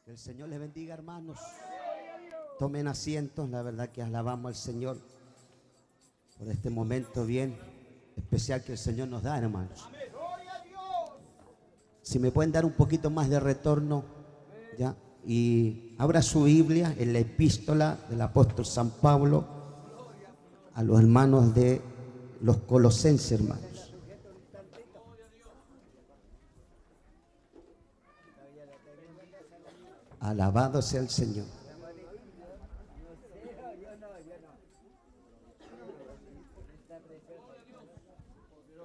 Que el Señor les bendiga, hermanos. Tomen asientos, la verdad que alabamos al Señor por este momento bien especial que el Señor nos da, hermanos. Si me pueden dar un poquito más de retorno, ya, y abra su Biblia en la epístola del apóstol San Pablo a los hermanos de los Colosenses, hermanos. Alabado sea el Señor.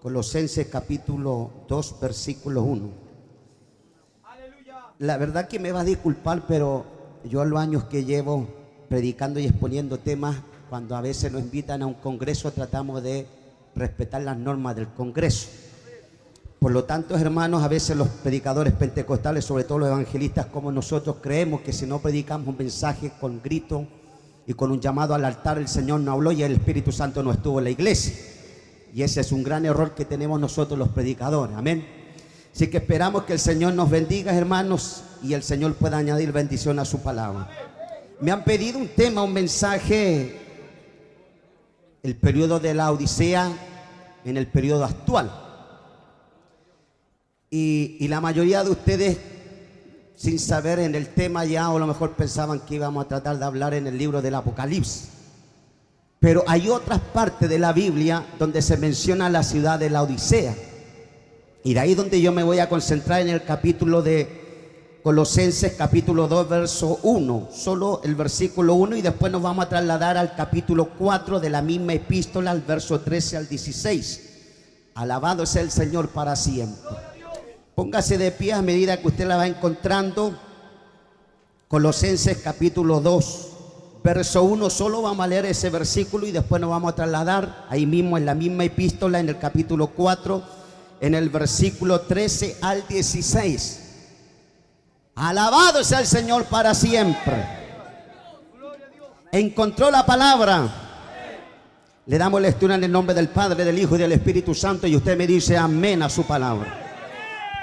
Colosenses capítulo 2, versículo 1. La verdad que me va a disculpar, pero yo a los años que llevo predicando y exponiendo temas, cuando a veces nos invitan a un congreso, tratamos de respetar las normas del congreso. Por lo tanto, hermanos, a veces los predicadores pentecostales, sobre todo los evangelistas como nosotros, creemos que si no predicamos un mensaje con grito y con un llamado al altar, el Señor no habló y el Espíritu Santo no estuvo en la iglesia. Y ese es un gran error que tenemos nosotros los predicadores. Amén. Así que esperamos que el Señor nos bendiga, hermanos, y el Señor pueda añadir bendición a su palabra. Me han pedido un tema, un mensaje, el periodo de la Odisea en el periodo actual. Y la mayoría de ustedes, sin saber en el tema ya, o a lo mejor pensaban que íbamos a tratar de hablar en el libro del Apocalipsis. Pero hay otras partes de la Biblia donde se menciona la ciudad de la Odisea. Y de ahí donde yo me voy a concentrar en el capítulo de Colosenses, capítulo 2, verso 1. Solo el versículo 1, y después nos vamos a trasladar al capítulo 4 de la misma epístola, al verso 13 al 16. Alabado sea el Señor para siempre. Póngase de pie a medida que usted la va encontrando. Colosenses capítulo 2, verso 1. Solo vamos a leer ese versículo y después nos vamos a trasladar ahí mismo en la misma epístola, en el capítulo 4, en el versículo 13 al 16. Alabado sea el Señor para siempre. Encontró la palabra. Le damos lectura en el nombre del Padre, del Hijo y del Espíritu Santo, y usted me dice amén a su palabra.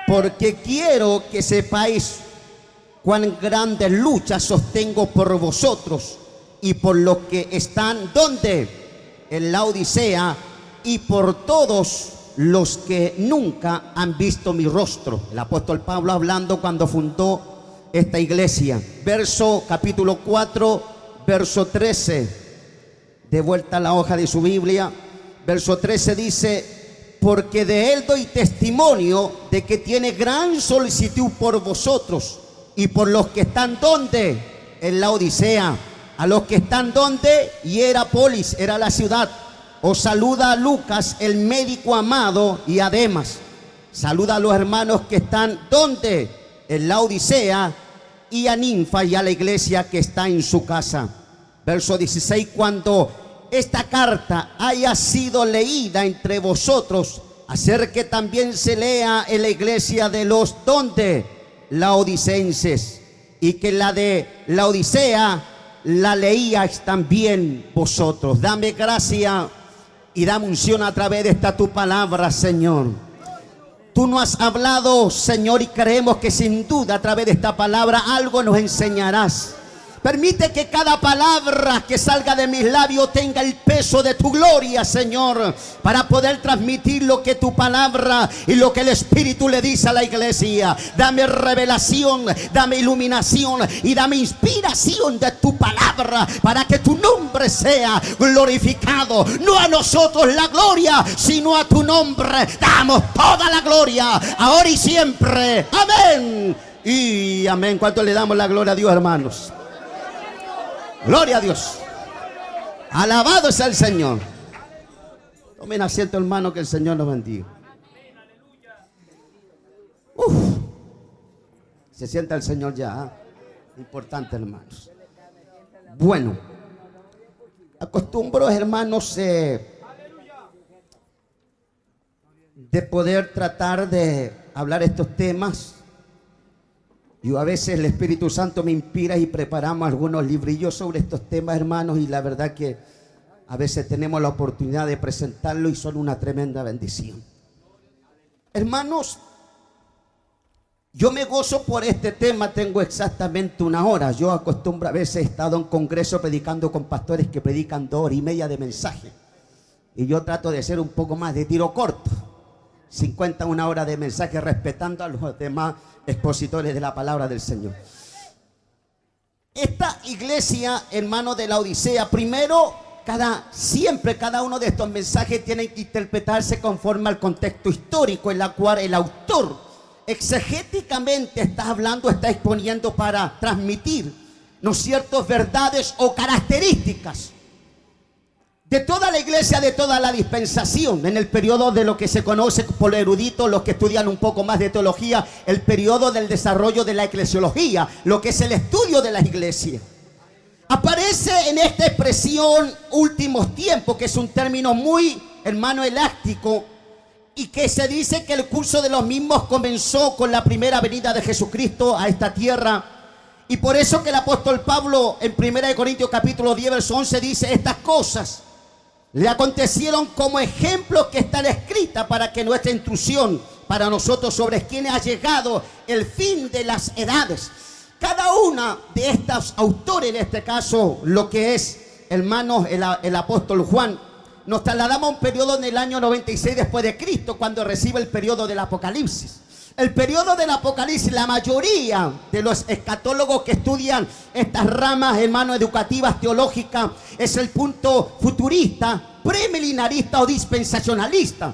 Porque quiero que sepáis cuán grandes luchas sostengo por vosotros y por los que están, ¿dónde? En la Odisea, y por todos los que nunca han visto mi rostro. El apóstol Pablo hablando cuando fundó esta iglesia. Verso capítulo 4, verso 13. De vuelta a la hoja de su Biblia. Verso 13 dice: porque de él doy testimonio de que tiene gran solicitud por vosotros y por los que están donde, en la Odisea. A los que están donde, Hierápolis era la ciudad. Os saluda a Lucas, el médico amado, y a Demas. Saluda a los hermanos que están donde, en la Odisea, y a Ninfa y a la iglesia que está en su casa. Verso 16: cuando esta carta haya sido leída entre vosotros, hacer que también se lea en la iglesia de los donde, laodicenses, y que la de la Odisea la leíais también vosotros. Dame gracia y dame unción a través de esta tu palabra, Señor. Tú nos has hablado, Señor, y creemos que sin duda a través de esta palabra algo nos enseñarás. Permite que cada palabra que salga de mis labios tenga el peso de tu gloria, Señor, para poder transmitir lo que tu palabra y lo que el Espíritu le dice a la iglesia. Dame revelación, dame iluminación y dame inspiración de tu palabra para que tu nombre sea glorificado. No a nosotros la gloria, sino a tu nombre damos toda la gloria, ahora y siempre. Amén y amén. ¿Cuánto le damos la gloria a Dios, hermanos? Gloria a Dios. Alabado sea el Señor. Tomen asiento, hermano, que el Señor nos bendiga. Se sienta el Señor ya, ¿eh? Importante, hermanos. Bueno, acostumbro, hermanos, de poder tratar de hablar estos temas. Y a veces el Espíritu Santo me inspira y preparamos algunos librillos sobre estos temas, hermanos, y la verdad que a veces tenemos la oportunidad de presentarlo y son una tremenda bendición. Hermanos, Yo me gozo por este tema, tengo exactamente 1 hora. Yo acostumbro, a veces he estado en congreso predicando con pastores que predican 2 horas y media de mensaje. Y yo trato de ser un poco más de tiro corto. 51 horas de mensaje, respetando a los demás expositores de la palabra del Señor. Esta iglesia, hermano, de la Odisea, primero, siempre cada uno de estos mensajes tiene que interpretarse conforme al contexto histórico en la cual el autor exegéticamente está hablando, está exponiendo para transmitir, ¿no es cierto?, verdades o características de toda la iglesia, de toda la dispensación, en el periodo de lo que se conoce por eruditos, los que estudian un poco más de teología, el periodo del desarrollo de la eclesiología, lo que es el estudio de la iglesia. Aparece en esta expresión últimos tiempos, que es un término muy, hermano, elástico, y que se dice que el curso de los mismos comenzó con la primera venida de Jesucristo a esta tierra. Y por eso que el apóstol Pablo en 1 Corintios capítulo 10 verso 11 dice: estas cosas le acontecieron como ejemplos que están escritas para que nuestra instrucción para nosotros sobre quienes ha llegado el fin de las edades. Cada una de estos autores, en este caso lo que es, hermanos, el apóstol Juan, nos trasladamos a un periodo en el año 96 después de Cristo, cuando recibe el periodo del Apocalipsis. El periodo del Apocalipsis, la mayoría de los escatólogos que estudian estas ramas, hermanos, educativas, teológicas, es el punto futurista, premilenarista o dispensacionalista.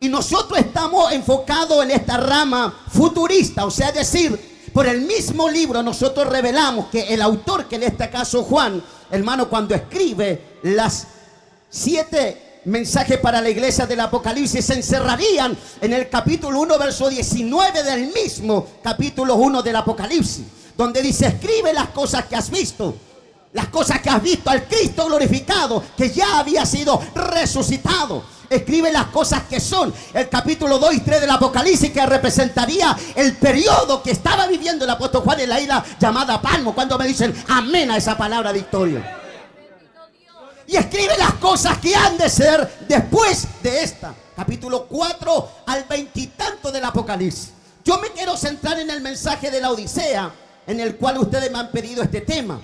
Y nosotros estamos enfocados en esta rama futurista, o sea, es decir, por el mismo libro nosotros revelamos que el autor, que en este caso Juan, hermano, cuando escribe las 7 mensajes para la iglesia del Apocalipsis, se encerrarían en el capítulo 1 verso 19 del mismo capítulo 1 del Apocalipsis, donde dice: escribe las cosas que has visto, las cosas que has visto al Cristo glorificado, que ya había sido resucitado. Escribe las cosas que son. El capítulo 2 y 3 del Apocalipsis, que representaría el periodo que estaba viviendo el apóstol Juan en la isla llamada Patmos, cuando me dicen amén a esa palabra victoria. Y escribe las cosas que han de ser después de esta. Capítulo 4 al 20 y tanto del Apocalipsis. Yo me quiero centrar en el mensaje de la Odisea, en el cual ustedes me han pedido este tema.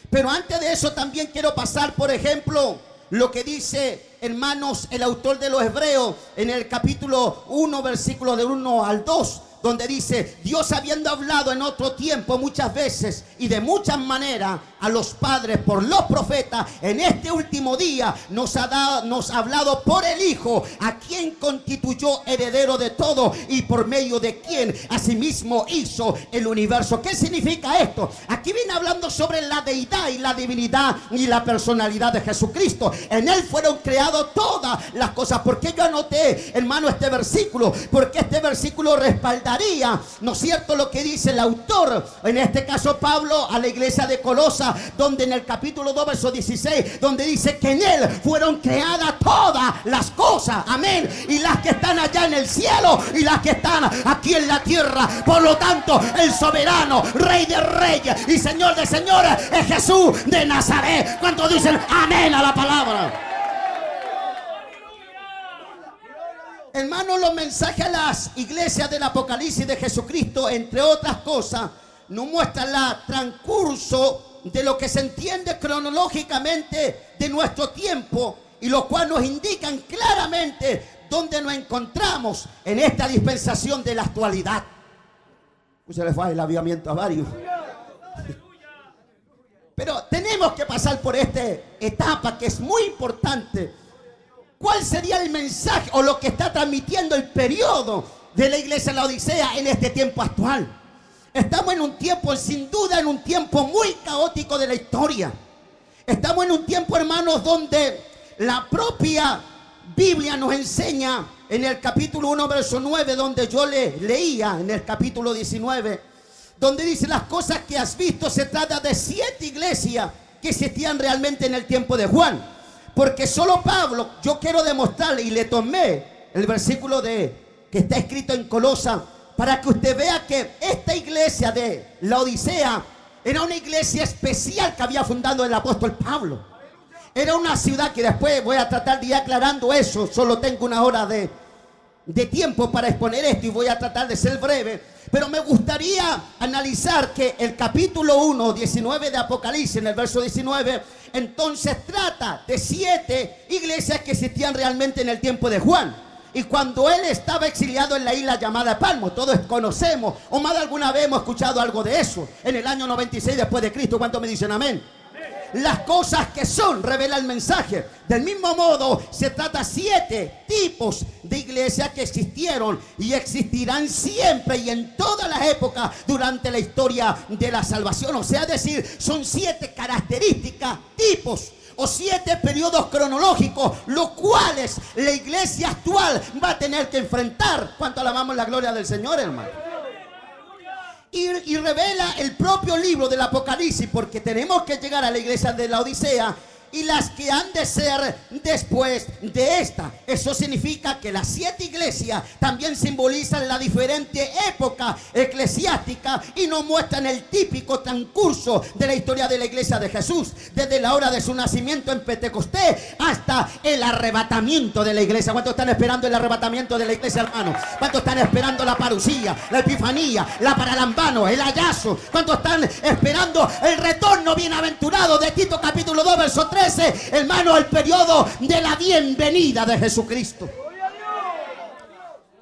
Pero antes de eso también quiero pasar, por ejemplo, lo que dice, hermanos, el autor de los Hebreos en el capítulo 1, versículo del 1 al 2. Donde dice: Dios, habiendo hablado en otro tiempo muchas veces y de muchas maneras a los padres por los profetas, en este último día nos ha hablado por el Hijo, a quien constituyó heredero de todo y por medio de quien asimismo hizo el universo. ¿Qué significa esto? Aquí viene hablando sobre la deidad y la divinidad y la personalidad de Jesucristo. En él fueron creadas todas las cosas. ¿Por qué yo anoté, hermano, este versículo? Porque este versículo respalda, ¿no es cierto?, lo que dice el autor, en este caso Pablo, a la iglesia de Colosas, donde en el capítulo 2 verso 16, donde dice que en él fueron creadas todas las cosas, amén, y las que están allá en el cielo y las que están aquí en la tierra. Por lo tanto, el soberano, rey de reyes y señor de señores es Jesús de Nazaret. Cuando dicen amén a la palabra. Hermanos, los mensajes a las iglesias del Apocalipsis de Jesucristo, entre otras cosas, nos muestran el transcurso de lo que se entiende cronológicamente de nuestro tiempo, y lo cual nos indican claramente dónde nos encontramos en esta dispensación de la actualidad. Se les va el avivamiento a varios. Pero tenemos que pasar por esta etapa que es muy importante. ¿Cuál sería el mensaje o lo que está transmitiendo el periodo de la iglesia de la Odisea en este tiempo actual? Estamos en un tiempo, sin duda, en un tiempo muy caótico de la historia. Estamos en un tiempo, hermanos, donde la propia Biblia nos enseña en el capítulo 1, verso 9, donde yo leía en el capítulo 19, donde dice: las cosas que has visto, se trata de 7 iglesias que existían realmente en el tiempo de Juan. Porque solo Pablo, yo quiero demostrarle, y le tomé el versículo que está escrito en Colosas, para que usted vea que esta iglesia de la Odisea era una iglesia especial que había fundado el apóstol Pablo. Era una ciudad que después voy a tratar de ir aclarando eso, solo tengo 1 hora de de tiempo para exponer esto y voy a tratar de ser breve, pero me gustaría analizar que el capítulo 1, 19 de Apocalipsis, en el verso 19, entonces trata de 7 iglesias que existían realmente en el tiempo de Juan. Y cuando él estaba exiliado en la isla llamada Palmo, todos conocemos, o más de alguna vez hemos escuchado algo de eso, en el año 96 después de Cristo. ¿Cuántos me dicen amén? Las cosas que son, revela el mensaje. Del mismo modo, se trata 7 tipos de iglesias que existieron y existirán siempre y en todas las épocas durante la historia de la salvación. O sea, decir, son 7 características, tipos o 7 periodos cronológicos, los cuales la iglesia actual va a tener que enfrentar. ¿Cuánto alabamos la gloria del Señor, hermano? Y revela el propio libro del Apocalipsis, porque tenemos que llegar a la iglesia de la Odisea y las que han de ser después de esta. Eso significa que las 7 iglesias también simbolizan la diferente época eclesiástica y nos muestran el típico transcurso de la historia de la iglesia de Jesús, desde la hora de su nacimiento en Pentecostés hasta el arrebatamiento de la iglesia. ¿Cuántos están esperando el arrebatamiento de la iglesia, hermano? ¿Cuántos están esperando la parucía, la epifanía, la paralambano, el hallazo? ¿Cuántos están esperando el retorno bienaventurado de Tito capítulo 2 verso 3? Hermano, el periodo de la bienvenida de Jesucristo.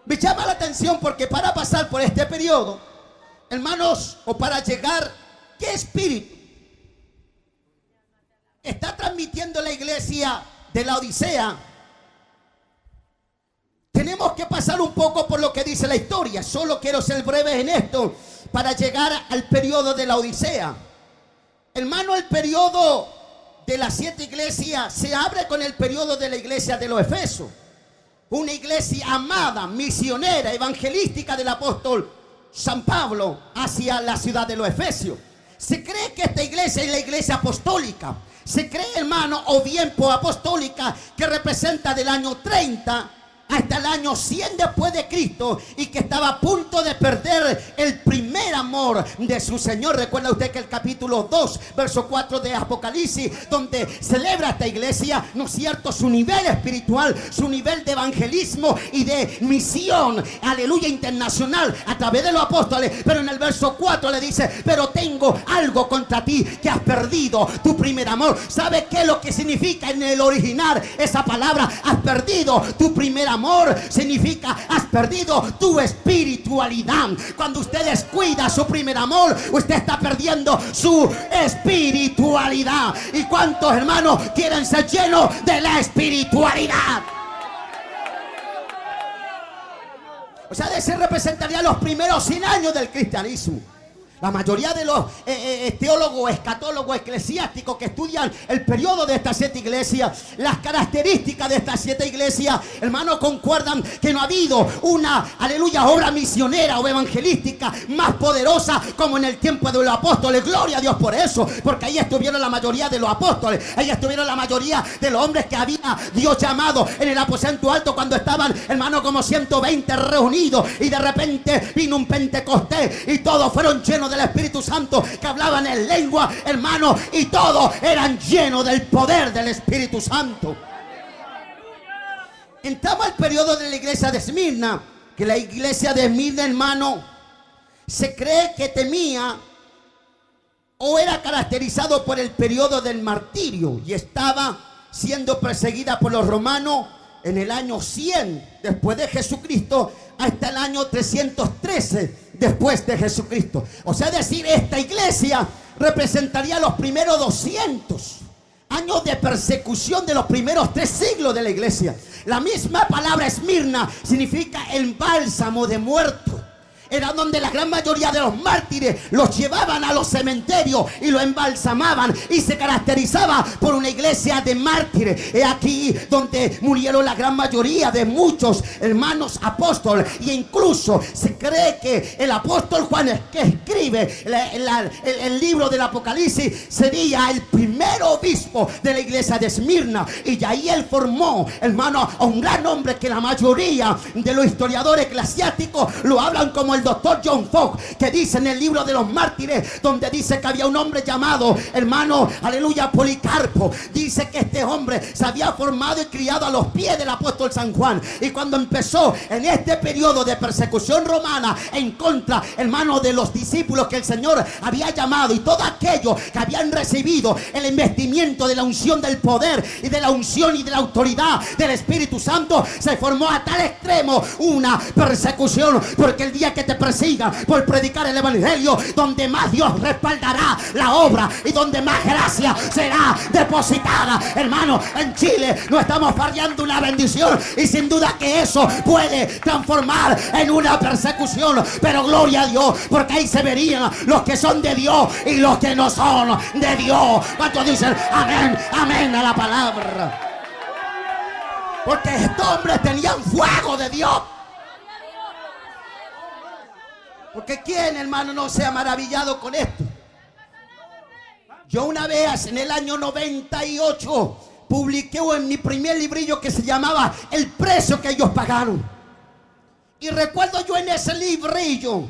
Me llama la atención porque para pasar por este periodo, hermanos, o para llegar, ¿qué espíritu está transmitiendo la iglesia de la Odisea? Tenemos que pasar un poco por lo que dice la historia. Solo quiero ser breve en esto para llegar al periodo de la Odisea. Hermano, el periodo de las 7 iglesias se abre con el periodo de la iglesia de los Efesios, una iglesia amada, misionera, evangelística del apóstol San Pablo hacia la ciudad de los Efesios. Se cree que esta iglesia es la iglesia apostólica. Se cree, hermano, o bien apostólica, que representa del año 30 hasta el año 100 después de Cristo, y que estaba a punto de perder el primer amor de su Señor. Recuerda usted que el capítulo 2 verso 4 de Apocalipsis, donde celebra esta iglesia, ¿no es cierto?, su nivel espiritual, su nivel de evangelismo y de misión, aleluya, internacional a través de los apóstoles. Pero en el verso 4 le dice: pero tengo algo contra ti, que has perdido tu primer amor. ¿Sabe qué es lo que significa en el original esa palabra? Has perdido tu primer amor. Significa has perdido tu espiritualidad. Cuando usted descuida su primer amor, usted está perdiendo su espiritualidad. ¿Y cuántos, hermanos, quieren ser llenos de la espiritualidad? O sea, de ser representaría los primeros 100 años del cristianismo. La mayoría de los teólogos, escatólogos, eclesiásticos que estudian el periodo de estas 7 iglesias, las características de estas 7 iglesias, hermanos, concuerdan que no ha habido una, aleluya, obra misionera o evangelística más poderosa como en el tiempo de los apóstoles. Gloria a Dios por eso, porque ahí estuvieron la mayoría de los apóstoles, ahí estuvieron la mayoría de los hombres que había Dios llamado en el aposento alto, cuando estaban, hermanos, como 120 reunidos, y de repente vino un Pentecostés y todos fueron llenos del Espíritu Santo, que hablaban en lengua, hermano, y todos eran llenos del poder del Espíritu Santo. Entramos al periodo de la iglesia de Esmirna, que la iglesia de Esmirna, hermano, se cree que temía o era caracterizado por el periodo del martirio, y estaba siendo perseguida por los romanos en el año 100 después de Jesucristo hasta el año 313 después de Jesucristo. O sea, decir, esta iglesia representaría los primeros 200 años de persecución de los primeros 3 siglos de la iglesia. La misma palabra Esmirna significa el bálsamo de muertos. Era donde la gran mayoría de los mártires los llevaban a los cementerios y los embalsamaban, y se caracterizaba por una iglesia de mártires. Es aquí donde murieron la gran mayoría de muchos hermanos apóstoles, y incluso se cree que el apóstol Juan, que escribe el libro del Apocalipsis, sería el primer obispo de la iglesia de Esmirna, y ahí él formó, hermano, a un gran hombre que la mayoría de los historiadores eclesiásticos lo hablan como el doctor John Fox, que dice en el libro de los mártires, donde dice que había un hombre llamado, hermano, aleluya, Policarpo. Dice que este hombre se había formado y criado a los pies del apóstol San Juan, y cuando empezó en este periodo de persecución romana en contra, hermano, de los discípulos que el Señor había llamado, y todos aquellos que habían recibido el investimiento de la unción del poder y de la unción y de la autoridad del Espíritu Santo, se formó a tal extremo una persecución, porque el día que te persigan por predicar el evangelio, donde más Dios respaldará la obra y donde más gracia será depositada. Hermano, en Chile no estamos fallando una bendición, y sin duda que eso puede transformar en una persecución, pero gloria a Dios, porque ahí se verían los que son de Dios y los que no son de Dios. ¿Cuántos dicen amén, amén a la palabra? Porque estos hombres tenían fuego de Dios. Porque quién, hermano, no se ha maravillado con esto. Yo una vez en el año 98 publiqué en mi primer librillo que se llamaba El precio que ellos pagaron. Y recuerdo yo en ese librillo,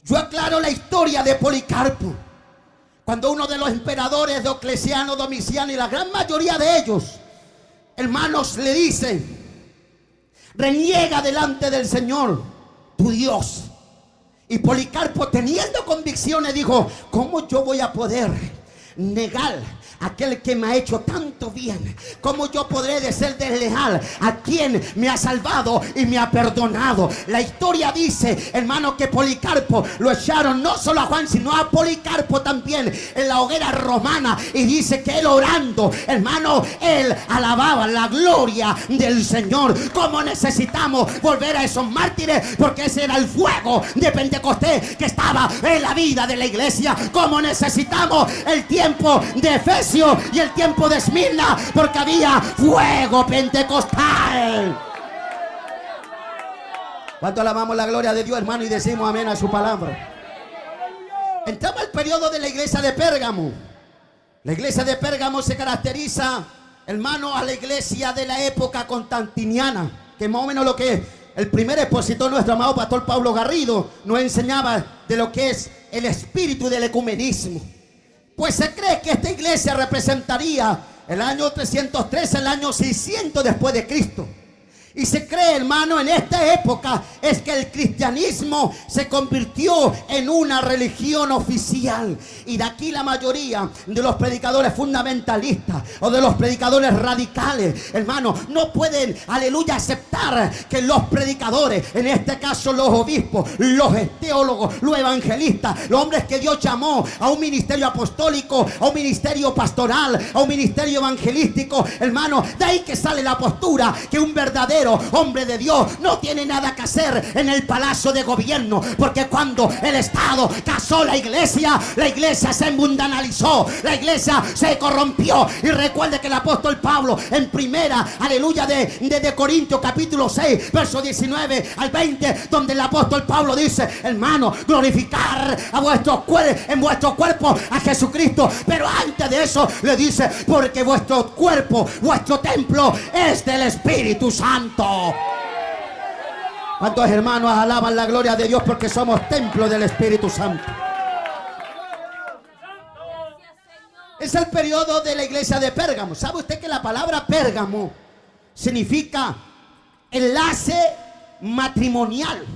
yo aclaro la historia de Policarpo. Cuando uno de los emperadores, Diocleciano, Domiciano y la gran mayoría de ellos, hermanos, le dice: reniega delante del Señor tu Dios. Y Policarpo, teniendo convicciones, dijo: ¿cómo yo voy a poder negar a aquel que me ha hecho tanto bien? ¿Cómo yo podré de ser desleal a quien me ha salvado y me ha perdonado? La historia dice, hermano, que Policarpo lo echaron no solo a Juan, sino a Policarpo también en la hoguera romana, y dice que él orando, hermano, él alababa la gloria del Señor. ¿Cómo necesitamos volver a esos mártires? Porque ese era el fuego de Pentecostés que estaba en la vida de la iglesia. ¿Cómo necesitamos el tiempo de Efesios y el tiempo de Esmirna? Porque había fuego pentecostal. ¿Cuánto alabamos la gloria de Dios, hermano, y decimos amén a su palabra? Entramos al periodo de la iglesia de Pérgamo. La iglesia de Pérgamo se caracteriza, hermano, a la iglesia de la época constantiniana, que más o menos lo que el primer expositor, nuestro amado pastor Pablo Garrido, nos enseñaba de lo que es el espíritu del ecumenismo. Pues se cree que esta iglesia representaría el año 313, el año 600 después de Cristo. Y se cree, hermano, en esta época es que el cristianismo se convirtió en una religión oficial. Y de aquí la mayoría de los predicadores fundamentalistas o de los predicadores radicales, hermano, no pueden, aleluya, aceptar que los predicadores, en este caso los obispos, los teólogos, los evangelistas, los hombres que Dios llamó a un ministerio apostólico, a un ministerio pastoral, a un ministerio evangelístico, hermano, de ahí que sale la postura que un verdadero hombre de Dios no tiene nada que hacer en el palacio de gobierno, porque cuando el Estado casó la iglesia se mundanalizó, la iglesia se corrompió. Y recuerde que el apóstol Pablo en primera, aleluya, de Corintios capítulo 6 verso 19 al 20, donde el apóstol Pablo dice: hermano, glorificar a en vuestro cuerpo a Jesucristo. Pero antes de eso le dice: porque vuestro cuerpo, vuestro templo es del Espíritu Santo. ¿Cuántos hermanos alaban la gloria de Dios porque somos templo del Espíritu Santo? Es el periodo de la iglesia de Pérgamo. ¿Sabe usted que la palabra Pérgamo significa enlace matrimonial?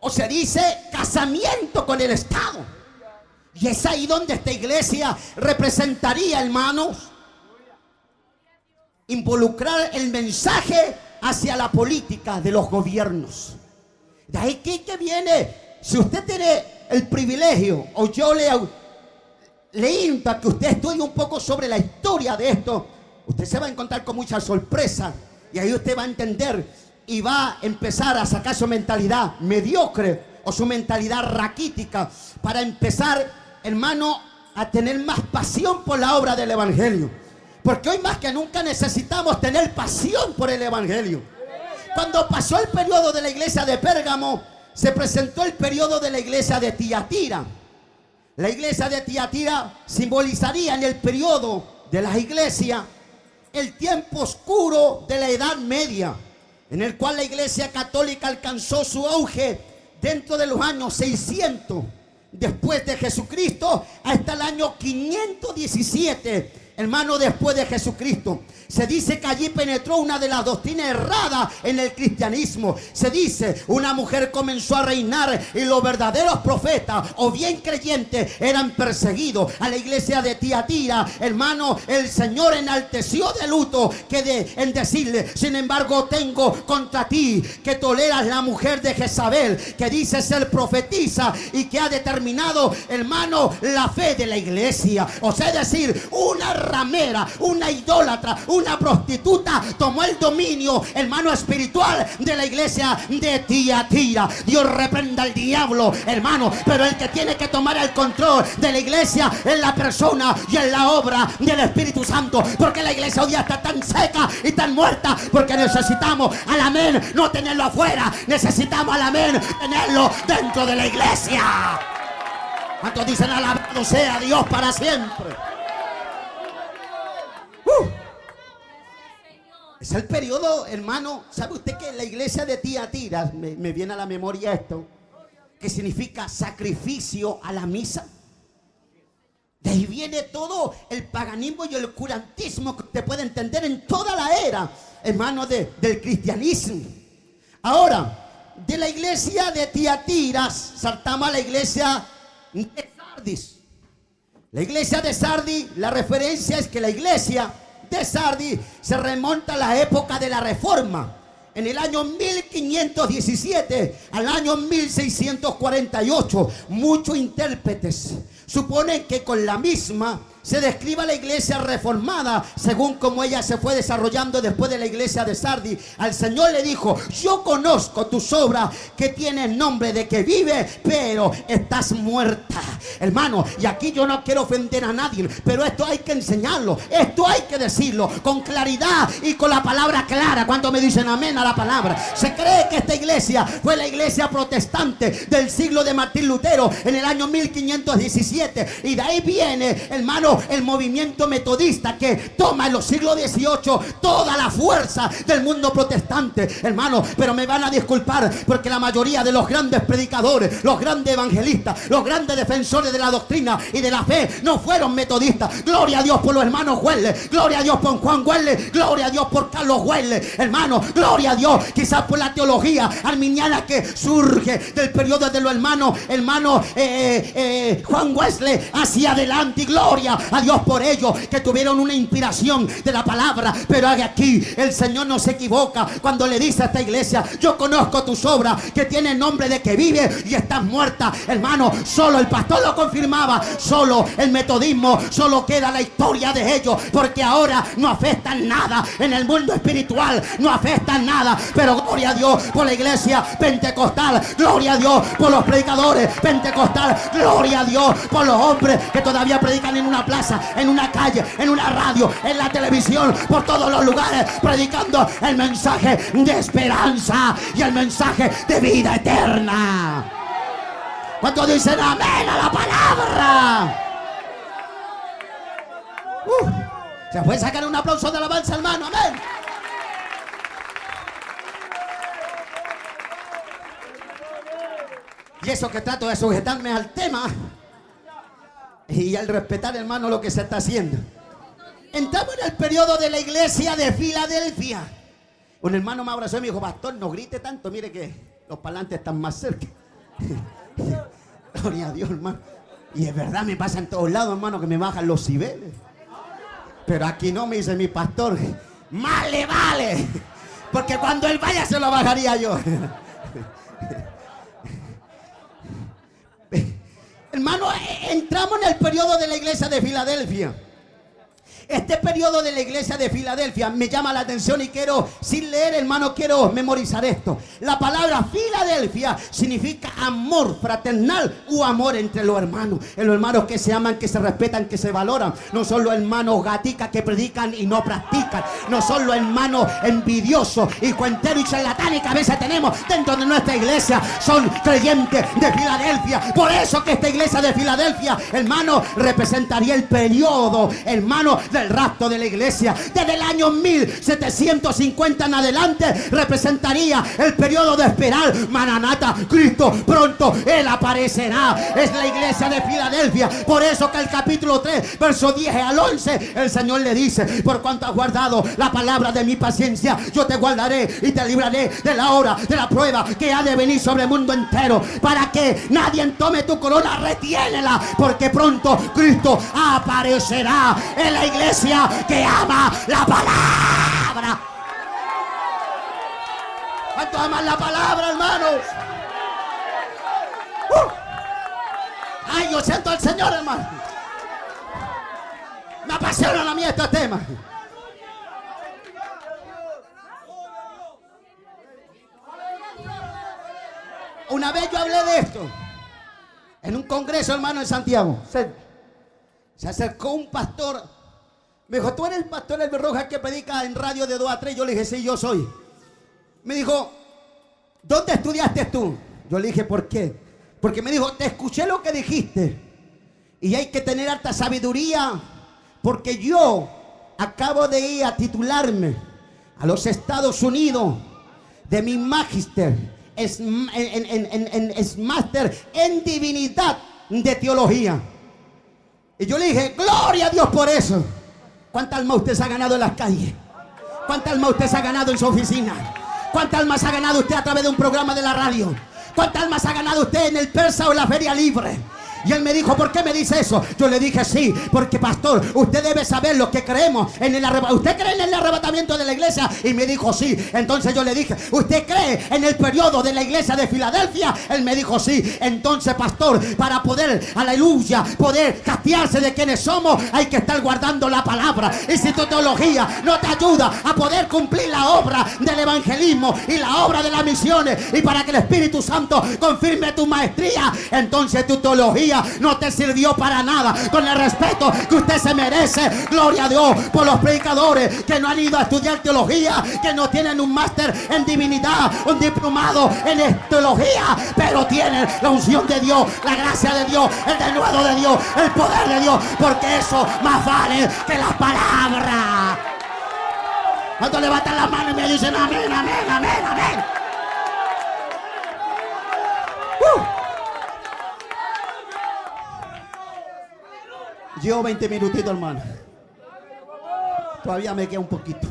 O se dice casamiento con el Estado. Y es ahí donde esta iglesia representaría, hermanos, involucrar el mensaje hacia la política de los gobiernos. De ahí que viene, si usted tiene el privilegio, o yo le invito a que usted estudie un poco sobre la historia de esto, usted se va a encontrar con mucha sorpresa, y ahí usted va a entender y va a empezar a sacar su mentalidad mediocre o su mentalidad raquítica, para empezar, hermano, a tener más pasión por la obra del evangelio. Porque hoy más que nunca necesitamos tener pasión por el evangelio. Cuando pasó el periodo de la iglesia de Pérgamo, se presentó el periodo de la iglesia de Tiatira. La iglesia de Tiatira simbolizaría en el periodo de las iglesias el tiempo oscuro de la Edad Media, en el cual la iglesia católica alcanzó su auge dentro de los años 600 después de Jesucristo hasta el año 517, hermano, después de Jesucristo. Se dice que allí penetró una de las doctrinas erradas en el cristianismo. Se dice, una mujer comenzó a reinar y los verdaderos profetas o bien creyentes eran perseguidos. A la iglesia de Tiatira, hermano, el Señor enalteció de luto en decirle: sin embargo, tengo contra ti que toleras la mujer de Jezabel, que dice ser profetisa y que ha determinado, hermano, la fe de la iglesia. O sea, es decir, una ramera, una idólatra, una prostituta tomó el dominio, hermano, espiritual de la iglesia de Tiatira. Dios reprenda al diablo, hermano, pero el que tiene que tomar el control de la iglesia es la persona y es la obra del Espíritu Santo, porque la iglesia hoy día está tan seca y tan muerta, porque necesitamos al amén no tenerlo afuera, necesitamos al amén tenerlo dentro de la iglesia. ¿Cuántos dicen alabado sea Dios para siempre? Es el periodo, hermano. ¿Sabe usted que la iglesia de Tiatira, me viene a la memoria esto, que significa sacrificio a la misa? De ahí viene todo el paganismo y el oscurantismo que usted puede entender en toda la era, hermano, del cristianismo. Ahora, de la iglesia de Tiatira saltamos a la iglesia de Sardis. La iglesia de Sardis, la referencia es que la iglesia de Sardis se remonta a la época de la Reforma, en el año 1517 al año 1648. Muchos intérpretes suponen que con la misma se describa la iglesia reformada, según como ella se fue desarrollando después de la iglesia de Sardis. Al Señor le dijo: yo conozco tus obras, que tienes nombre de que vive, pero estás muerta. Hermano, y aquí yo no quiero ofender a nadie, pero esto hay que enseñarlo, esto hay que decirlo con claridad y con la palabra clara. Cuando me dicen amén a la palabra. Se cree que esta iglesia fue la iglesia protestante del siglo de Martín Lutero en el año 1517, y de ahí viene, hermano, el movimiento metodista, que toma en los siglos XVIII toda la fuerza del mundo protestante, hermano. Pero me van a disculpar, porque la mayoría de los grandes predicadores, los grandes evangelistas, los grandes defensores de la doctrina y de la fe no fueron metodistas. Gloria a Dios por los hermanos Wesley, gloria a Dios por Juan Wesley, gloria a Dios por Carlos Wesley, hermano, gloria a Dios quizás por la teología arminiana que surge del periodo de los hermanos Juan Wesley hacia adelante. Y gloria a Dios por ellos, que tuvieron una inspiración de la palabra. Pero aquí el Señor no se equivoca cuando le dice a esta iglesia: yo conozco tus obras, que tienen nombre de que vive y estás muerta. Hermano, solo el pastor lo confirmaba, solo el metodismo, solo queda la historia de ellos, porque ahora no afectan nada en el mundo espiritual, no afectan nada. Pero gloria a Dios por la iglesia pentecostal, gloria a Dios por los predicadores pentecostal, gloria a Dios por los hombres que todavía predican en una plaza, en una calle, en una radio, en la televisión, por todos los lugares, predicando el mensaje de esperanza y el mensaje de vida eterna. ¿Cuántos dicen amén a la palabra? Se puede sacar un aplauso de alabanza, hermano. Amén. Y eso que trato de sujetarme al tema y al respetar, hermano, lo que se está haciendo. Entramos en el periodo de la iglesia de Filadelfia. Un hermano me abrazó y me dijo: pastor, no grite tanto, mire que los parlantes están más cerca. Gloria a Dios, hermano. Y es verdad, me pasa en todos lados, hermano, que me bajan los cibeles. Pero aquí no, me dice mi pastor: más le vale, porque cuando él vaya se lo bajaría yo. Hermano, entramos en el periodo de la iglesia de Filadelfia. Este periodo de la iglesia de Filadelfia me llama la atención y quiero, sin leer, hermano, quiero memorizar esto. La palabra Filadelfia significa amor fraternal o amor entre los hermanos. En los hermanos que se aman, que se respetan, que se valoran. No son los hermanos gaticas que predican y no practican. No son los hermanos envidiosos y cuenteros y charlatanes que a veces tenemos dentro de nuestra iglesia. Son creyentes de Filadelfia. Por eso que esta iglesia de Filadelfia, hermano, representaría el periodo, hermano, de del rapto de la iglesia. Desde el año 1750 en adelante representaría el periodo de esperar. Maranata, Cristo pronto, Él aparecerá. Es la iglesia de Filadelfia. Por eso que el capítulo 3, verso 10 al 11, el Señor le dice: por cuanto has guardado la palabra de mi paciencia, yo te guardaré y te libraré de la hora de la prueba que ha de venir sobre el mundo entero, para que nadie tome tu corona. Retiénela, porque pronto Cristo aparecerá en la iglesia que ama la palabra. ¿Cuántos aman la palabra, hermanos? Ay, yo siento al Señor, hermano. Me apasiona a mí este tema. Una vez yo hablé de esto en un congreso, hermano, en Santiago. Se acercó un pastor. Me dijo: ¿tú eres el pastor Elvis Rojas que predica en radio de 2 a 3? Yo le dije: sí, yo soy. Me dijo: ¿dónde estudiaste tú? Yo le dije: ¿por qué? Porque me dijo: te escuché lo que dijiste y hay que tener alta sabiduría, porque yo acabo de ir a titularme a los Estados Unidos de mi magister, es máster en divinidad de teología. Y yo le dije: gloria a Dios por eso. ¿Cuánta alma usted se ha ganado en las calles? ¿Cuánta alma usted se ha ganado en su oficina? ¿Cuánta alma se ha ganado usted a través de un programa de la radio? ¿Cuánta alma se ha ganado usted en el Persa o en la Feria Libre? Y él me dijo: ¿por qué me dice eso? Yo le dije: sí, porque pastor, usted debe saber lo que creemos en el arrebatamiento. ¿Usted cree en el arrebatamiento de la iglesia? Y me dijo: sí. Entonces yo le dije: ¿usted cree en el periodo de la iglesia de Filadelfia? Él me dijo: sí. Entonces, pastor, para poder, aleluya, poder castigarse de quienes somos, hay que estar guardando la palabra. Y si tu teología no te ayuda a poder cumplir la obra del evangelismo y la obra de las misiones, y para que el Espíritu Santo confirme tu maestría, entonces tu teología no te sirvió para nada. Con el respeto que usted se merece, gloria a Dios por los predicadores que no han ido a estudiar teología, que no tienen un máster en divinidad, un diplomado en teología, pero tienen la unción de Dios, la gracia de Dios, el denuedo de Dios, el poder de Dios, porque eso más vale que las palabras. Cuando levantan la mano y me dicen amén, amén, amén, amén. Llevo 20 minutitos, hermano. Todavía me queda un poquito.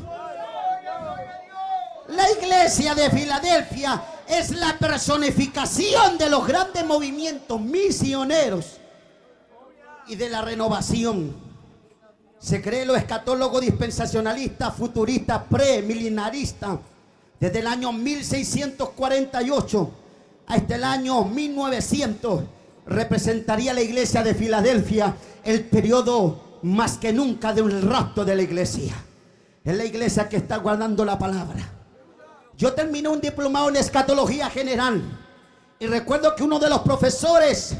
La iglesia de Filadelfia es la personificación de los grandes movimientos misioneros y de la renovación. Se cree lo escatólogo dispensacionalista, futurista, premilenarista. Desde el año 1648 hasta el año 1900 representaría la iglesia de Filadelfia el periodo más que nunca de un rapto de la iglesia. Es la iglesia que está guardando la palabra. Yo terminé un diplomado en escatología general y recuerdo que uno de los profesores,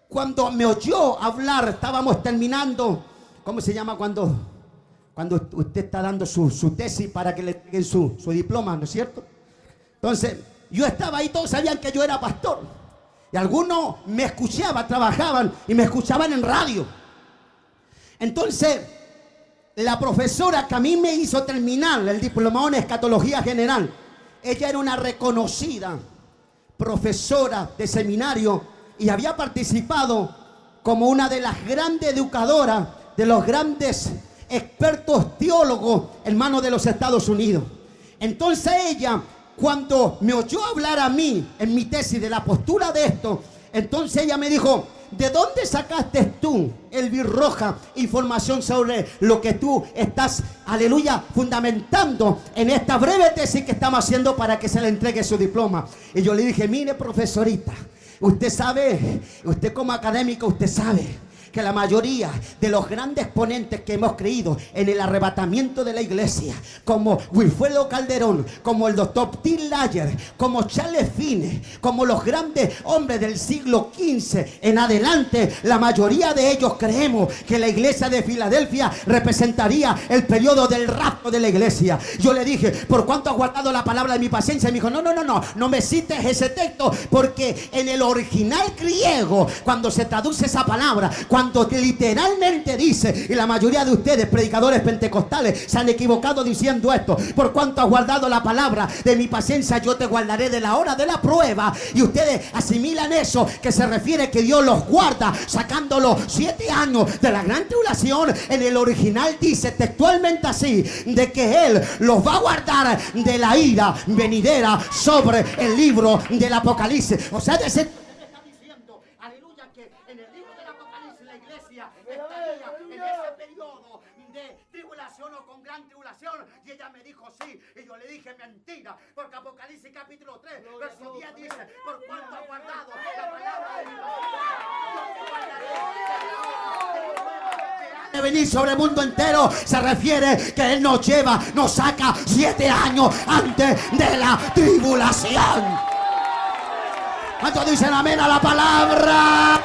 cuando me oyó hablar, estábamos terminando, ¿cómo se llama cuando usted está dando su tesis para que le entreguen su diploma, ¿no es cierto? Entonces yo estaba ahí, todos sabían que yo era pastor. Y algunos me escuchaban, trabajaban y me escuchaban en radio. Entonces, la profesora que a mí me hizo terminar el diplomado en escatología general, ella era una reconocida profesora de seminario y había participado como una de las grandes educadoras, de los grandes expertos teólogos, hermanos de los Estados Unidos. Entonces ella, cuando me oyó hablar a mí en mi tesis de la postura de esto, entonces ella me dijo: ¿de dónde sacaste tú, Elvis Rojas, información sobre lo que tú estás, aleluya, fundamentando en esta breve tesis que estamos haciendo para que se le entregue su diploma? Y yo le dije: mire, profesorita, usted sabe, usted como académica, usted sabe que la mayoría de los grandes ponentes que hemos creído en el arrebatamiento de la iglesia, como Wilfredo Calderón, como el doctor Tim Layer, como Charles Finney, como los grandes hombres del siglo XV en adelante, la mayoría de ellos creemos que la iglesia de Filadelfia representaría el periodo del rapto de la iglesia. Yo le dije: ¿por cuánto has guardado la palabra de mi paciencia? Y me dijo: no me cites ese texto, porque en el original griego, cuando se traduce esa palabra, cuando literalmente dice, y la mayoría de ustedes, predicadores pentecostales, se han equivocado diciendo esto: por cuanto has guardado la palabra de mi paciencia, yo te guardaré de la hora de la prueba. Y ustedes asimilan eso, que se refiere que Dios los guarda, sacándolos 7 años de la gran tribulación. En el original dice textualmente así, de que Él los va a guardar de la ira venidera sobre el libro del Apocalipsis. O sea, de ese está diciendo, aleluya, que en el libro del Apocalipsis la iglesia estaría en ese periodo de tribulación o con gran tribulación. Y ella me dijo sí, y yo le dije mentira, porque Apocalipsis capítulo 3 verso 10 dice: por cuanto ha guardado la palabra de Dios, de venir sobre el mundo entero. Se refiere que Él nos lleva, nos saca 7 años antes de la tribulación. ¿Cuántos dicen amén a la palabra?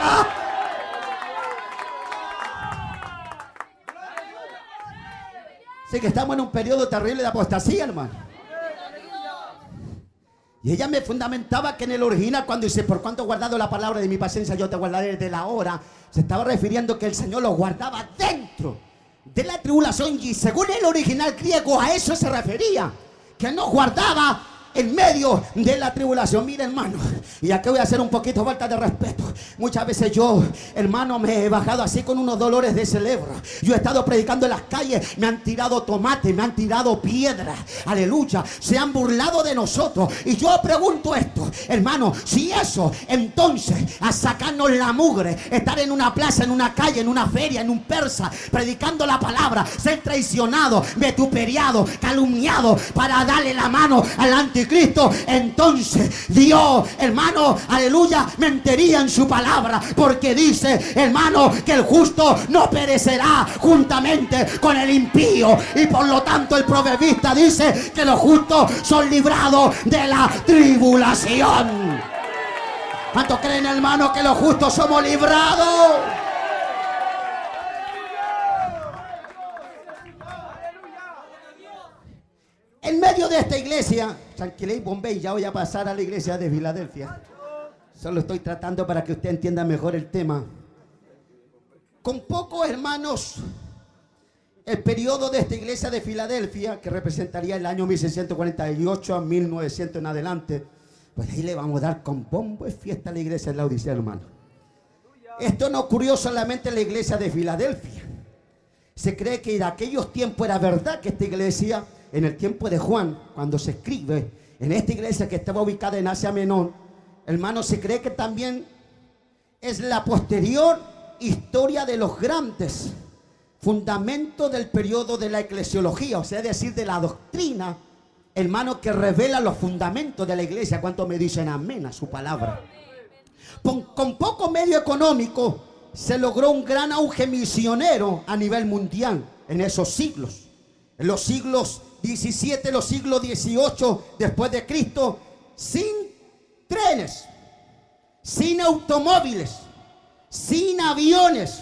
Así que estamos en un periodo terrible de apostasía, hermano. Y ella me fundamentaba que en el original, cuando dice: por cuanto he guardado la palabra de mi paciencia, yo te guardaré de la hora, se estaba refiriendo que el Señor los guardaba dentro de la tribulación. Y según el original griego, a eso se refería, que nos guardaba en medio de la tribulación. Mira, hermano, y aquí voy a hacer un poquito falta de respeto. Muchas veces yo, hermano, me he bajado así con unos dolores de cerebro. Yo he estado predicando en las calles, me han tirado tomate, me han tirado piedras, aleluya, se han burlado de nosotros. Y yo pregunto esto, hermano, si eso, entonces, a sacarnos la mugre, estar en una plaza, en una calle, en una feria, en un persa, predicando la palabra, ser traicionado, vituperiado, calumniado, para darle la mano al anticristo, entonces Dios, hermano, aleluya, mentiría en su palabra, porque dice, hermano, que el justo no perecerá juntamente con el impío. Y por lo tanto el proverbista dice que los justos son librados de la tribulación. ¿Cuántos creen, hermano, que los justos somos librados? En medio de esta iglesia, Tranquilé y Bombay, ya voy a pasar a la iglesia de Filadelfia. Solo estoy tratando para que usted entienda mejor el tema. Con pocos hermanos, el periodo de esta iglesia de Filadelfia, que representaría el año 1648 a 1900 en adelante, pues ahí le vamos a dar con bombo y fiesta a la iglesia de la Odisea, hermano. Esto no ocurrió solamente en la iglesia de Filadelfia. Se cree que en aquellos tiempos era verdad que esta iglesia, en el tiempo de Juan, cuando se escribe en esta iglesia que estaba ubicada en Asia Menor, hermano, se cree que también es la posterior historia de los grandes fundamentos del periodo de la eclesiología, o sea, es decir, de la doctrina, hermano, que revela los fundamentos de la iglesia. ¿Cuánto me dicen amén a su palabra? Con poco medio económico se logró un gran auge misionero a nivel mundial en esos siglos. En los siglos 17, los siglos 18 después de Cristo, sin trenes, sin automóviles, sin aviones,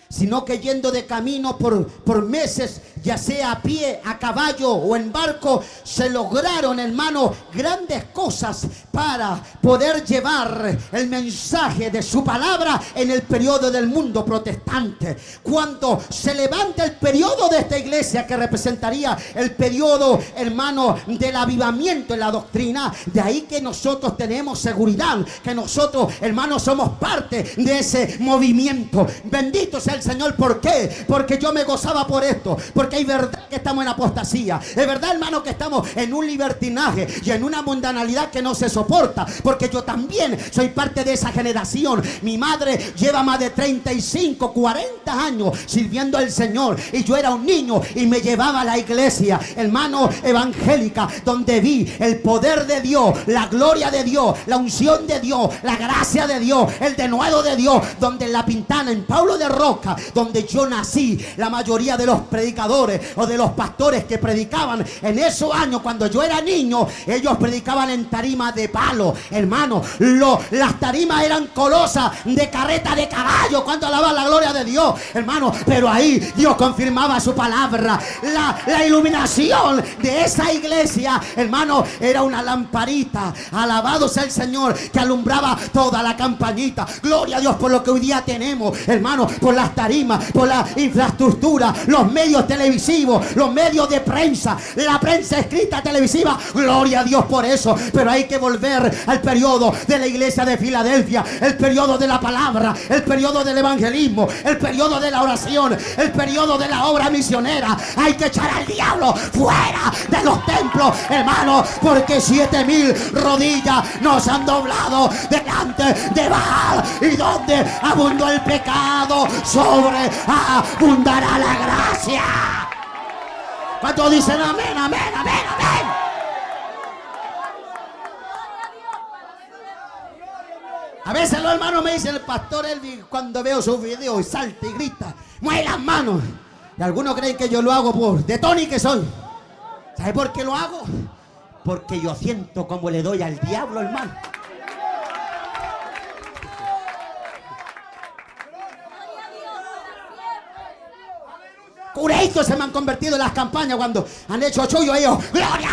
sino que yendo de camino por meses, ya sea a pie, a caballo o en barco, se lograron, hermano, grandes cosas para poder llevar el mensaje de su palabra en el periodo del mundo protestante. Cuando se levanta el periodo de esta iglesia, que representaría el periodo, hermano, del avivamiento en la doctrina, de ahí que nosotros tenemos seguridad, que nosotros, hermanos, somos parte de ese movimiento. Bendito sea el Señor. ¿Por qué? Porque yo me gozaba por esto, porque hay verdad que estamos en apostasía, es verdad, hermano, que estamos en un libertinaje y en una mundanalidad que no se soporta, porque yo también soy parte de esa generación. Mi madre lleva más de 35, 40 años sirviendo al Señor, y yo era un niño y me llevaba a la iglesia, hermano, evangélica, donde vi el poder de Dios, la gloria de Dios, la unción de Dios, la gracia de Dios, el denuedo de Dios, donde en La Pintana, en Pablo de Roca, donde yo nací, la mayoría de los predicadores predicadores o de los pastores que predicaban en esos años cuando yo era niño. Ellos predicaban en tarimas de palo, hermano. Las tarimas eran colosas de carreta de caballo. Cuando alaban la gloria de Dios, hermano. Pero ahí Dios confirmaba su palabra. La iluminación de esa iglesia, hermano, era una lamparita. Alabado sea el Señor, que alumbraba toda la campañita. Gloria a Dios por lo que hoy día tenemos, hermano, por las tarimas, por la infraestructura, los medios televisivos, los medios de prensa, la prensa escrita televisiva. Gloria a Dios por eso. Pero hay que volver al periodo de la iglesia de Filadelfia, el periodo de la palabra, el periodo del evangelismo, el periodo de la oración, el periodo de la obra misionera. Hay que echar al diablo fuera de los templos, hermano, porque 7,000 rodillas nos han doblado delante de Baal, y donde abundó el pecado, sobre abundará la gracia. ¿Cuántos dicen amén, amén, amén, amén? A veces los hermanos me dicen: el pastor Elvis, cuando veo sus videos, y salta y grita, mueve las manos. Y algunos creen que yo lo hago por de Tony que soy. ¿Sabe por qué lo hago? Porque yo siento como le doy al diablo, hermano. Cureitos se me han convertido en las campañas cuando han hecho chullo ellos. ¡Gloria!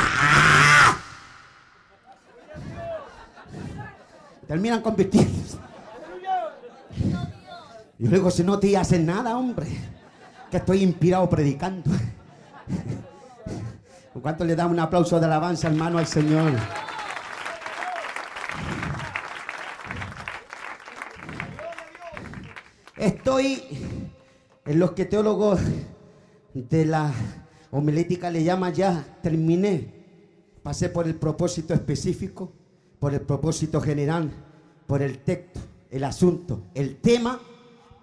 Terminan convirtiéndose. Yo digo: si no te hacen nada, hombre, que estoy inspirado predicando. ¿Con cuánto le damos un aplauso de alabanza, hermano, al Señor? Estoy en los que teólogos de la homilética le llaman ya terminé. Pasé por el propósito específico, por el propósito general, por el texto, el asunto, el tema,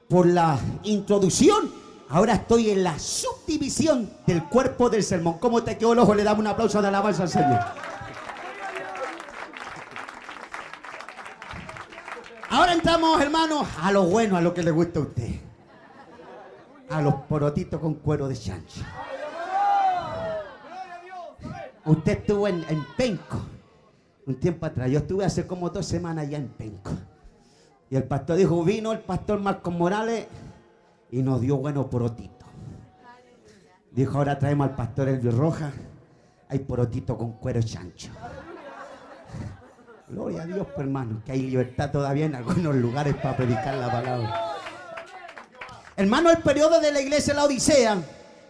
por la introducción. Ahora estoy en la subdivisión del cuerpo del sermón. ¿Cómo te quedó el ojo? Le damos un aplauso de alabanza al Señor. Ahora entramos, hermanos, a lo bueno, a lo que le gusta a usted. A los porotitos con cuero de chancho. Usted estuvo en Penco un tiempo atrás. Yo estuve hace como 2 semanas allá en Penco. Y el pastor dijo: vino el pastor Marcos Morales y nos dio buenos porotitos. Dijo: ahora traemos al pastor Elvis Rojas. Hay porotitos con cuero chancho. Gloria a Dios, hermano, que hay libertad todavía en algunos lugares para predicar la palabra. Hermano, el periodo de la iglesia de la Odisea,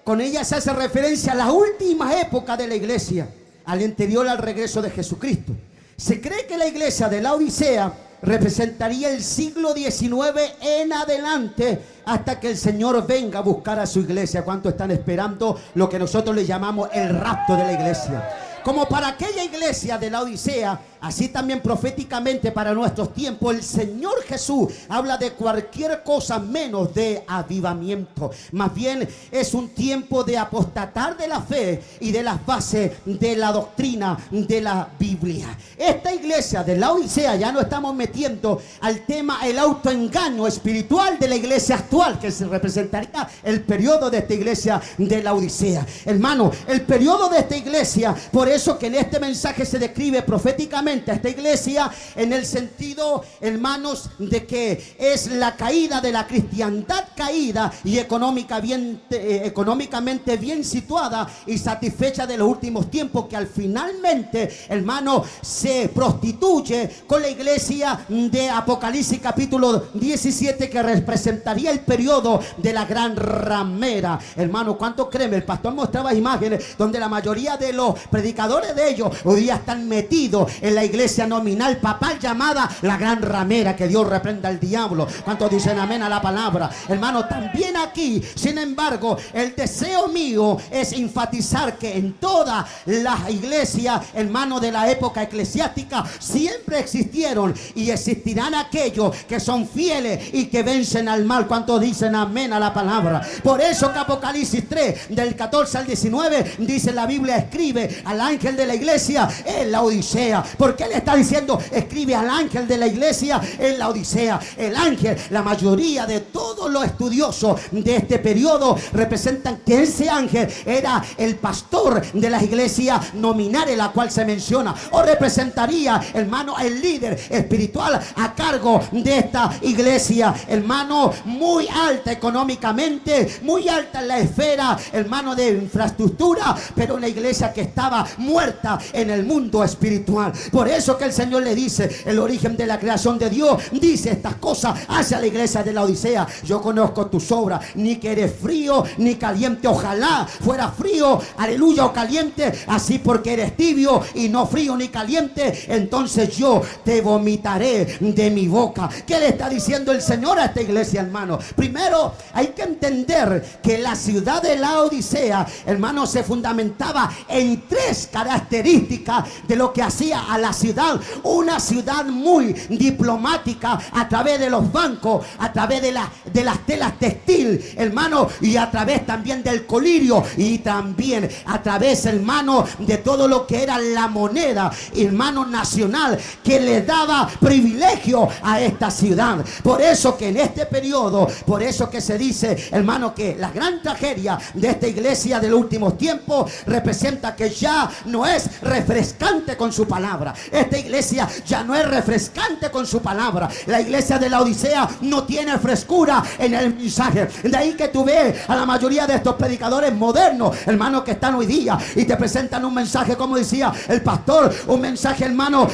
con ella se hace referencia a las últimas épocas de la iglesia, al anterior al regreso de Jesucristo. Se cree que la iglesia de la Odisea representaría el siglo XIX en adelante, hasta que el Señor venga a buscar a su iglesia. ¿Cuántos están esperando lo que nosotros le llamamos el rapto de la iglesia? Como para aquella iglesia de la Odisea, así también proféticamente para nuestros tiempos, el Señor Jesús habla de cualquier cosa menos de avivamiento. Más bien es un tiempo de apostatar de la fe y de las bases de la doctrina de la Biblia. Esta iglesia de la Odisea, ya no estamos metiendo al tema el autoengaño espiritual de la iglesia actual, que se representaría el periodo de esta iglesia de la Odisea. Hermano, el periodo de esta iglesia, por eso que en este mensaje se describe proféticamente a esta iglesia en el sentido, hermanos, de que es la caída de la cristiandad caída y económicamente bien situada y satisfecha de los últimos tiempos, que al finalmente, hermano, se prostituye con la iglesia de Apocalipsis capítulo 17, que representaría el periodo de la gran ramera. Hermano, ¿cuánto creen? El pastor mostraba imágenes donde la mayoría de los predicadores de ellos hoy día están metidos en la iglesia nominal papal llamada la gran ramera. Que Dios reprenda al diablo. ¿Cuántos dicen amén a la palabra? Hermano, también aquí, sin embargo, el deseo mío es enfatizar que en todas las iglesias, hermano, de la época eclesiástica siempre existieron y existirán aquellos que son fieles y que vencen al mal. ¿Cuántos dicen amén a la palabra? Por eso que Apocalipsis 3 del 14 al 19 dice la Biblia: escribe al ángel de la iglesia en la Odisea, Porque Él está diciendo, escribe al ángel de la iglesia en la Odisea. El ángel, la mayoría de todos los estudiosos de este periodo representan que ese ángel era el pastor de las iglesias nominales, la cual se menciona, o representaría, hermano, el líder espiritual a cargo de esta iglesia, hermano, muy alta económicamente, muy alta en la esfera, hermano, de infraestructura, pero una iglesia que estaba muerta en el mundo espiritual. Por eso que el Señor le dice, el origen de la creación de Dios, dice estas cosas hacia la iglesia de la Odisea: yo conozco tus obras, ni que eres frío ni caliente. Ojalá fuera frío, aleluya, o caliente, así porque eres tibio y no frío ni caliente, entonces yo te vomitaré de mi boca. ¿Qué le está diciendo el Señor a esta iglesia, hermano? Primero hay que entender que la ciudad de la Odisea, hermano, se fundamentaba en tres características de lo que hacía a la ciudad una ciudad muy diplomática, a través de los bancos, a través de las telas textil, hermano, y a través también del colirio, y también a través, hermano, de todo lo que era la moneda, hermano, nacional, que le daba privilegio a esta ciudad. Por eso que en este periodo, por eso que se dice, hermano, que la gran tragedia de esta iglesia de los últimos tiempos representa que ya no es refrescante con su palabra. Esta iglesia ya no es refrescante con su palabra. La iglesia de la Odisea no tiene frescura en el mensaje. De ahí que tú ves a la mayoría de estos predicadores modernos, hermano, que están hoy día y te presentan un mensaje, como decía el pastor, un mensaje, hermano,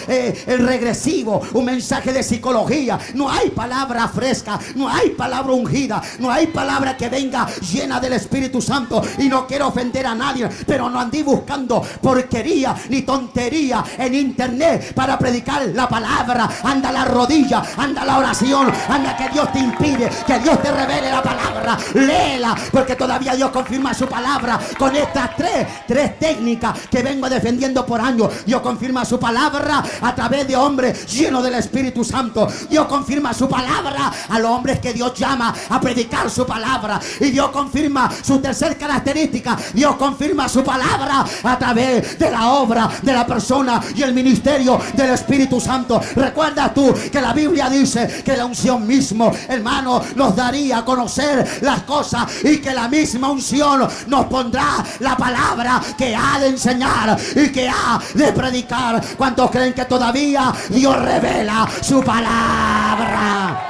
regresivo, un mensaje de psicología. No hay palabra fresca, no hay palabra ungida, no hay palabra que venga llena del Espíritu Santo. Y no quiero ofender a nadie, pero no andé buscando porquería ni tontería en internet para predicar la palabra. Anda la rodilla, anda la oración, anda que Dios te inspire, que Dios te revele la palabra. Léela, porque todavía Dios confirma su palabra con estas tres técnicas que vengo defendiendo por años. Dios confirma su palabra a través de hombres llenos del Espíritu Santo. Dios confirma su palabra a los hombres que Dios llama a predicar su palabra. Y Dios confirma su tercer característica. Dios confirma su palabra a través de la obra de la persona y el ministerio del Espíritu Santo. Recuerda tú que la Biblia dice que la unción mismo, hermano, nos daría a conocer las cosas, y que la misma unción nos pondrá la palabra que ha de enseñar y que ha de predicar. ¿Cuántos creen que todavía Dios revela su palabra?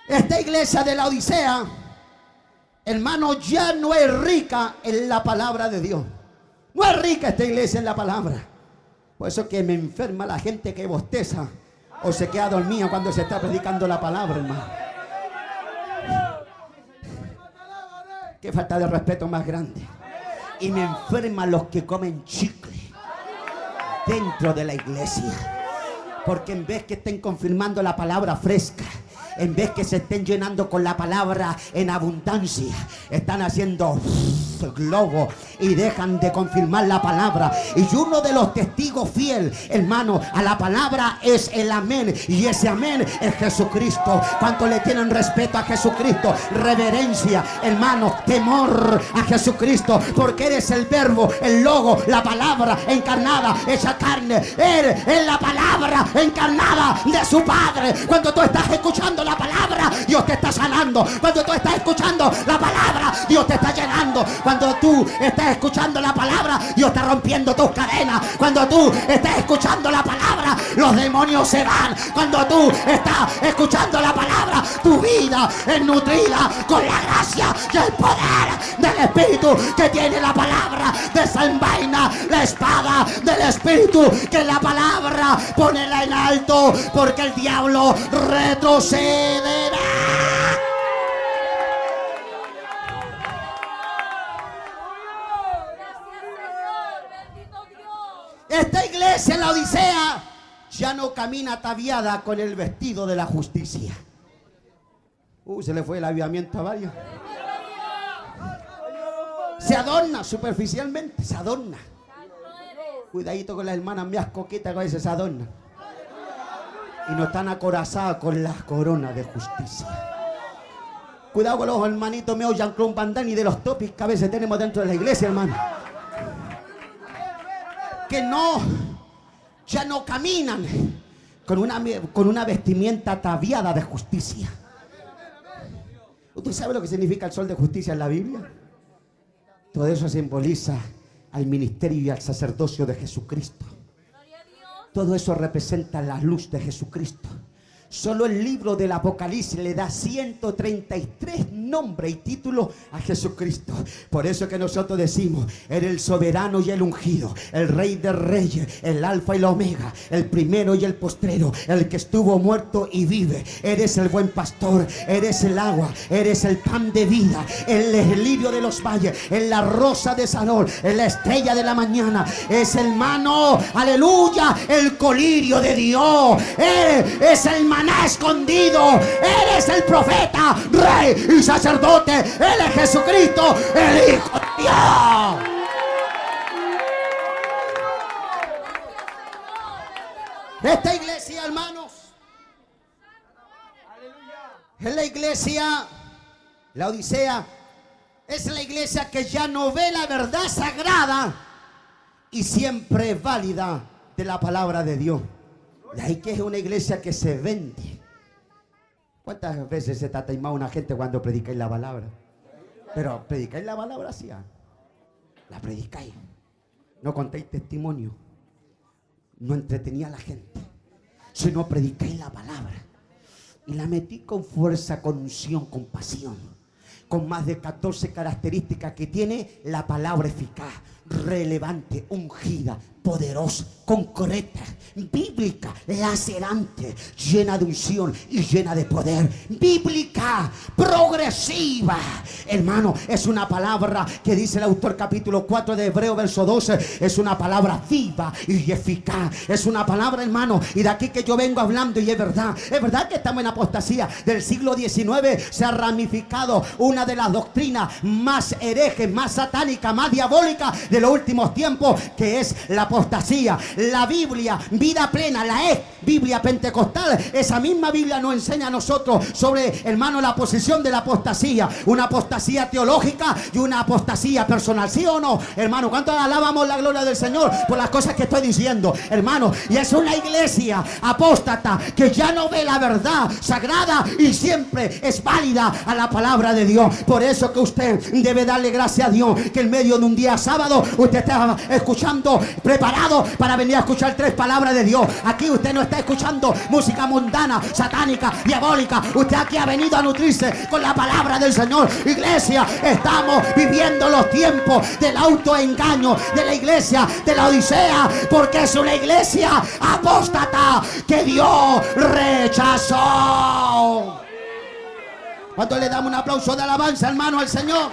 Esta iglesia de la Odisea, hermano, ya no es rica en la palabra de Dios. No es rica esta iglesia en la palabra. Por eso que me enferma la gente que bosteza o se queda dormida cuando se está predicando la palabra, hermano. Qué falta de respeto más grande. Y me enferman los que comen chicle dentro de la iglesia, porque en vez que estén confirmando la palabra fresca, en vez que se estén llenando con la palabra en abundancia, están haciendo globo y dejan de confirmar la palabra. Y uno de los testigos fiel, hermano, a la palabra es el amén, y ese amén es Jesucristo. ¿Cuánto le tienen respeto a Jesucristo? Reverencia, hermano, temor a Jesucristo, porque eres el verbo, el logo, la palabra encarnada, hecha carne. Él es la palabra encarnada de su Padre. Cuando tú estás escuchando la palabra, Dios te está sanando. Cuando tú estás escuchando la palabra, Dios te está llenando. Cuando tú estás escuchando la palabra, Dios está rompiendo tus cadenas. Cuando tú estás escuchando la palabra, los demonios se van. Cuando tú estás escuchando la palabra, tu vida es nutrida con la gracia y el poder del Espíritu que tiene la palabra. Desenvaina la espada del Espíritu, que la palabra ponela en alto, porque el diablo retrocederá. Esta iglesia en la Odisea ya no camina ataviada con el vestido de la justicia. Se le fue el avivamiento a varios. Se adorna superficialmente, se adorna. Cuidadito con las hermanas mías coquetas que a veces se adornan. Y no están acorazadas con las coronas de justicia. Cuidado con los hermanitos míos, Jean-Claude Van Damme, y de los topics que a veces tenemos dentro de la iglesia, hermano. Que no, ya no caminan con una vestimenta ataviada de justicia. ¿Usted sabe lo que significa el sol de justicia en la Biblia? Todo eso simboliza al ministerio y al sacerdocio de Jesucristo. Todo eso representa la luz de Jesucristo. Solo el libro del Apocalipsis le da 133 nombres y títulos a Jesucristo. Por eso que nosotros decimos: eres el soberano y el ungido, el rey de reyes, el alfa y la omega, el primero y el postrero, el que estuvo muerto y vive. Eres el buen pastor, eres el agua, eres el pan de vida, el lirio de los valles, es la rosa de Sarón, es la estrella de la mañana, es el mano, aleluya, el colirio de Dios, es el maná escondido, eres el profeta, rey y sacerdote, él es Jesucristo, el Hijo de Dios. Esta iglesia, hermanos, es la iglesia, la Odisea, es la iglesia que ya no ve la verdad sagrada y siempre válida de la palabra de Dios. De ahí que es una iglesia que se vende. ¿Cuántas veces se te ha taimado una gente cuando predicáis la palabra? Pero predicáis la palabra así, la predicáis, no contáis testimonio, no entretenía a la gente, sino predicáis la palabra y la metí con fuerza, con unción, con pasión, con más de 14 características que tiene la palabra eficaz, relevante, ungida, poderosa, concreta, bíblica, lacerante, llena de unción y llena de poder, bíblica, progresiva. Hermano, es una palabra que dice el autor capítulo 4 de Hebreos verso 12, es una palabra viva y eficaz, es una palabra, hermano, y de aquí que yo vengo hablando, y es verdad que estamos en apostasía del siglo XIX. Se ha ramificado una de las doctrinas más herejes, más satánicas, más diabólicas de los últimos tiempos, que es la apostasía. La Biblia, vida plena, la Biblia pentecostal, esa misma Biblia nos enseña a nosotros sobre, hermano, la posición de la apostasía, una apostasía teológica y una apostasía personal, ¿sí o no, hermano? ¿Cuánto alabamos la gloria del Señor por las cosas que estoy diciendo, hermano? Y es una iglesia apóstata que ya no ve la verdad sagrada y siempre es válida a la palabra de Dios. Por eso que usted debe darle gracias a Dios que en medio de un día sábado usted está escuchando, preparado para venir a escuchar 3 palabras de Dios. Aquí usted no está escuchando música mundana, satánica, diabólica. Usted aquí ha venido a nutrirse con la palabra del Señor. Iglesia, estamos viviendo los tiempos del autoengaño de la iglesia de la Odisea, porque es una iglesia apóstata que Dios rechazó. ¿Cuánto le damos un aplauso de alabanza, hermano, al Señor?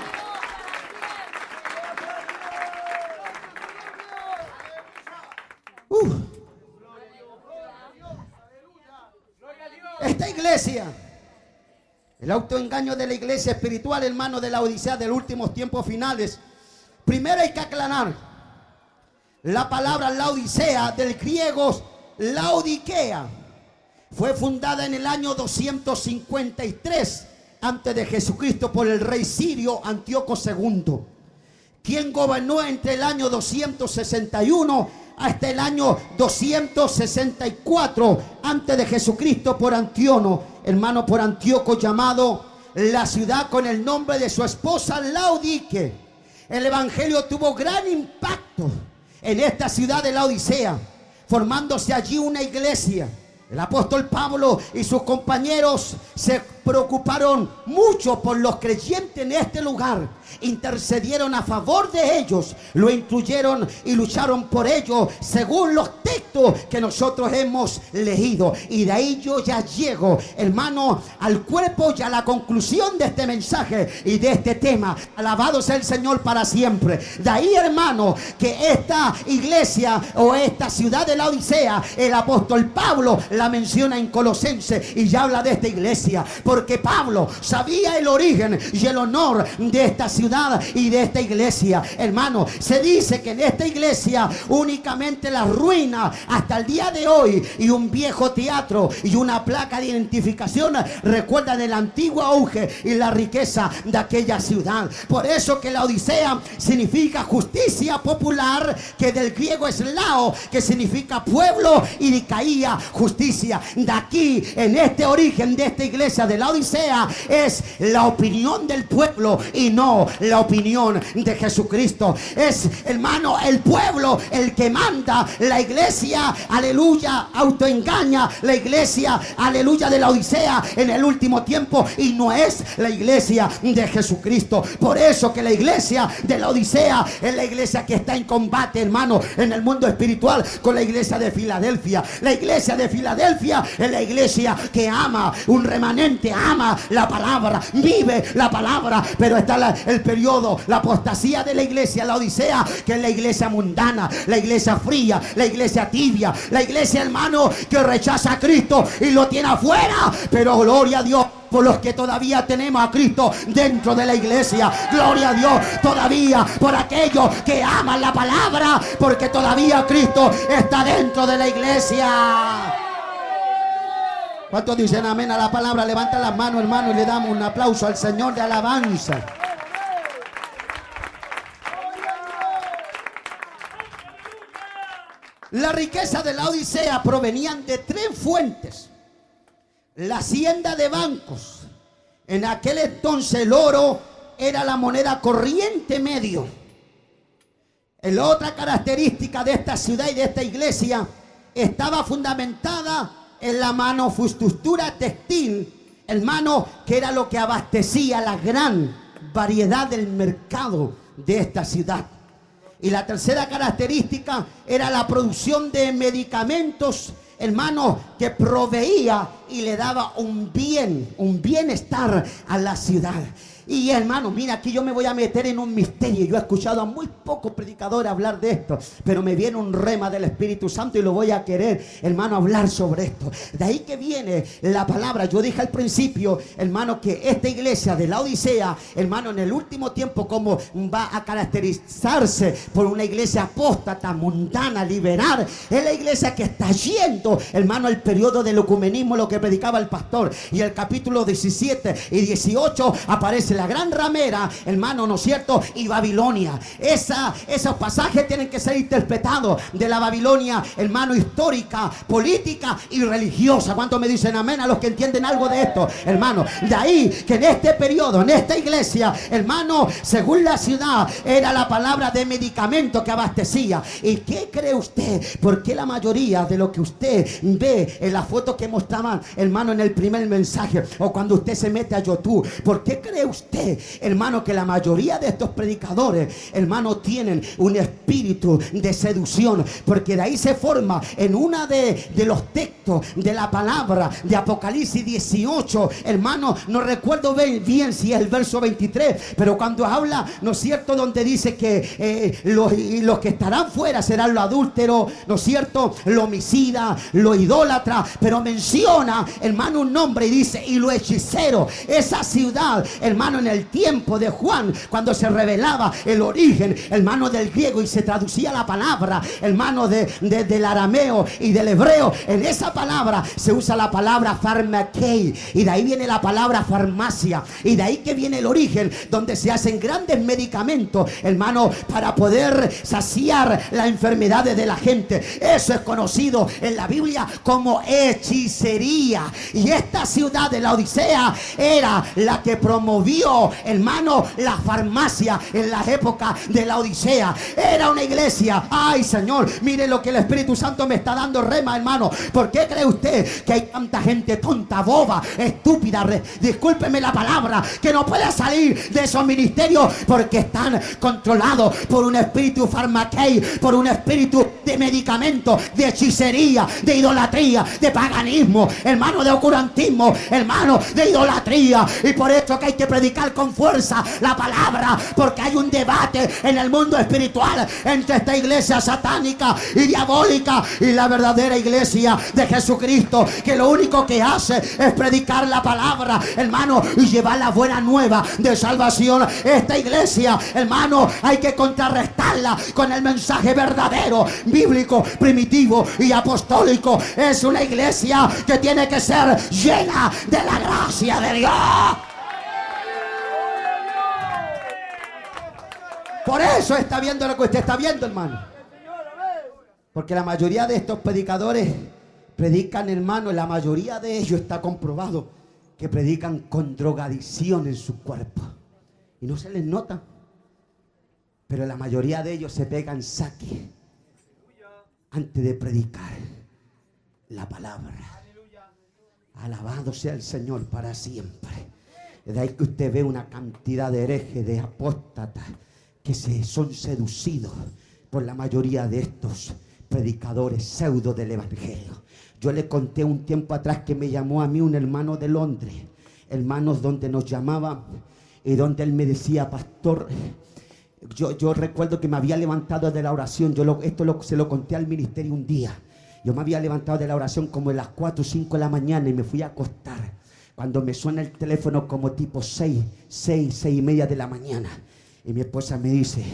Esta iglesia, el autoengaño de la iglesia espiritual, hermano, de la Odisea de los últimos tiempos finales. Primero hay que aclarar la palabra Laodicea, del griego Laodikea, fue fundada en el año 253 antes de Jesucristo por el rey sirio Antíoco II, quien gobernó entre el año 261 hasta el año 264 antes de Jesucristo por Antíoco, hermano, por Antíoco, llamado la ciudad con el nombre de su esposa Laodique. El evangelio tuvo gran impacto en esta ciudad de la Odisea, formándose allí una iglesia. El apóstol Pablo y sus compañeros se preocuparon mucho por los creyentes en este lugar, intercedieron a favor de ellos, lo incluyeron y lucharon por ellos según los textos que nosotros hemos leído. Y de ahí yo ya llego, hermano, al cuerpo y a la conclusión de este mensaje y de este tema. Alabado sea el Señor para siempre. De ahí, hermano, que esta iglesia o esta ciudad de la Odisea, el apóstol Pablo la menciona en Colosenses y ya habla de esta iglesia. Por porque Pablo sabía el origen y el honor de esta ciudad y de esta iglesia. Hermano, se dice que en esta iglesia únicamente la ruina hasta el día de hoy y un viejo teatro y una placa de identificación recuerdan el antiguo auge y la riqueza de aquella ciudad. Por eso que la Odisea significa justicia popular, que del griego es lao, que significa pueblo, y Dicaía, justicia. De aquí, en este origen de esta iglesia de la Odisea, es la opinión del pueblo y no la opinión de Jesucristo. Es, hermano, el pueblo el que manda. La iglesia, aleluya, autoengaña. La iglesia, aleluya, de la Odisea en el último tiempo, y no es la iglesia de Jesucristo. Por eso que la iglesia de la Odisea es la iglesia que está en combate, hermano, en el mundo espiritual con la iglesia de Filadelfia. La iglesia de Filadelfia es la iglesia que ama, un remanente ama la palabra, vive la palabra, pero está el periodo, la apostasía de la iglesia, la Odisea, que es la iglesia mundana, la iglesia fría, la iglesia tibia, la iglesia, hermano, que rechaza a Cristo y lo tiene afuera. Pero gloria a Dios por los que todavía tenemos a Cristo dentro de la iglesia. Gloria a Dios todavía por aquellos que aman la palabra, porque todavía Cristo está dentro de la iglesia. ¿Cuántos dicen amén a la palabra? Levanta las manos, hermano, y le damos un aplauso al Señor de alabanza. La riqueza de la Odisea provenían de 3 fuentes. La hacienda de bancos. En aquel entonces el oro era la moneda corriente medio. La otra característica de esta ciudad y de esta iglesia estaba fundamentada en la manufactura textil, hermano, que era lo que abastecía la gran variedad del mercado de esta ciudad. Y la tercera característica era la producción de medicamentos, hermano, que proveía y le daba un bienestar a la ciudad. Y hermano, mira, aquí yo me voy a meter en un misterio. Yo he escuchado a muy pocos predicadores hablar de esto, pero me viene un rema del Espíritu Santo y lo voy a querer, hermano, hablar sobre esto. De ahí que viene la palabra. Yo dije al principio, hermano, que esta iglesia de la Odisea, hermano, en el último tiempo, como va a caracterizarse por una iglesia apóstata, mundana, liberal, es la iglesia que está yendo, hermano, el periodo del ecumenismo, lo que predicaba el pastor. Y el capítulo 17 y 18 aparece la gran ramera, hermano, ¿no es cierto? Y Babilonia. Esos pasajes tienen que ser interpretados de la Babilonia, hermano, histórica, política y religiosa. ¿Cuántos me dicen amén a los que entienden algo de esto, hermano? De ahí que en este periodo, en esta iglesia, hermano, según la ciudad, era la palabra de medicamento que abastecía. ¿Y qué cree usted? ¿Por qué la mayoría de lo que usted ve en la foto que mostraban, hermano, en el primer mensaje, o cuando usted se mete a YouTube, ¿por qué cree usted, hermano, que la mayoría de estos predicadores, hermano, tienen un espíritu de seducción? Porque de ahí se forma en una de los textos de la palabra de Apocalipsis 18, hermano, no recuerdo bien si es el verso 23, pero cuando habla, ¿no es cierto?, donde dice que los que estarán fuera serán los adúlteros, ¿no es cierto?, los homicidas, los idólatras, pero menciona, hermano, un nombre y dice, y los hechiceros. Esa ciudad, hermano, en el tiempo de Juan, cuando se revelaba el origen, hermano, del griego y se traducía la palabra, hermano, del arameo y del hebreo, en esa palabra se usa la palabra farmakei, y de ahí viene la palabra farmacia, y de ahí que viene el origen, donde se hacen grandes medicamentos, hermano, para poder saciar las enfermedades de la gente. Eso es conocido en la Biblia como hechicería. Y esta ciudad de la Odisea era la que promovió, hermano, la farmacia en la época de la Odisea. Era una iglesia. Ay, Señor, mire lo que el Espíritu Santo me está dando rema, hermano. ¿Por qué cree usted que hay tanta gente tonta, boba, estúpida, discúlpeme la palabra, que no puede salir de esos ministerios? Porque están controlados por un espíritu farmaquei, por un espíritu de medicamentos, de hechicería, de idolatría, de paganismo, hermano, de ocultantismo, hermano, de idolatría. Y por eso que hay que predicar con fuerza la palabra, porque hay un debate en el mundo espiritual entre esta iglesia satánica y diabólica y la verdadera iglesia de Jesucristo, que lo único que hace es predicar la palabra, hermano, y llevar la buena nueva de salvación. Esta iglesia, hermano, hay que contrarrestarla con el mensaje verdadero, bíblico, primitivo y apostólico. Es una iglesia que tiene que ser llena de la gracia de Dios. Por eso está viendo lo que usted está viendo, hermano. Porque la mayoría de estos predicadores predican, hermano, la mayoría de ellos está comprobado que predican con drogadicción en su cuerpo. Y no se les nota. Pero la mayoría de ellos se pegan saque antes de predicar la palabra. Alabado sea el Señor para siempre. De ahí que usted ve una cantidad de herejes, de apóstatas, que son seducidos por la mayoría de estos predicadores pseudo del evangelio. Yo le conté un tiempo atrás que me llamó a mí un hermano de Londres, hermanos donde nos llamaba y donde él me decía: pastor, yo recuerdo que me había levantado de la oración. Se lo conté al ministerio un día. Yo me había levantado de la oración como a las 4 o 5 de la mañana y me fui a acostar. Cuando me suena el teléfono como tipo 6 y media de la mañana. Y mi esposa me dice: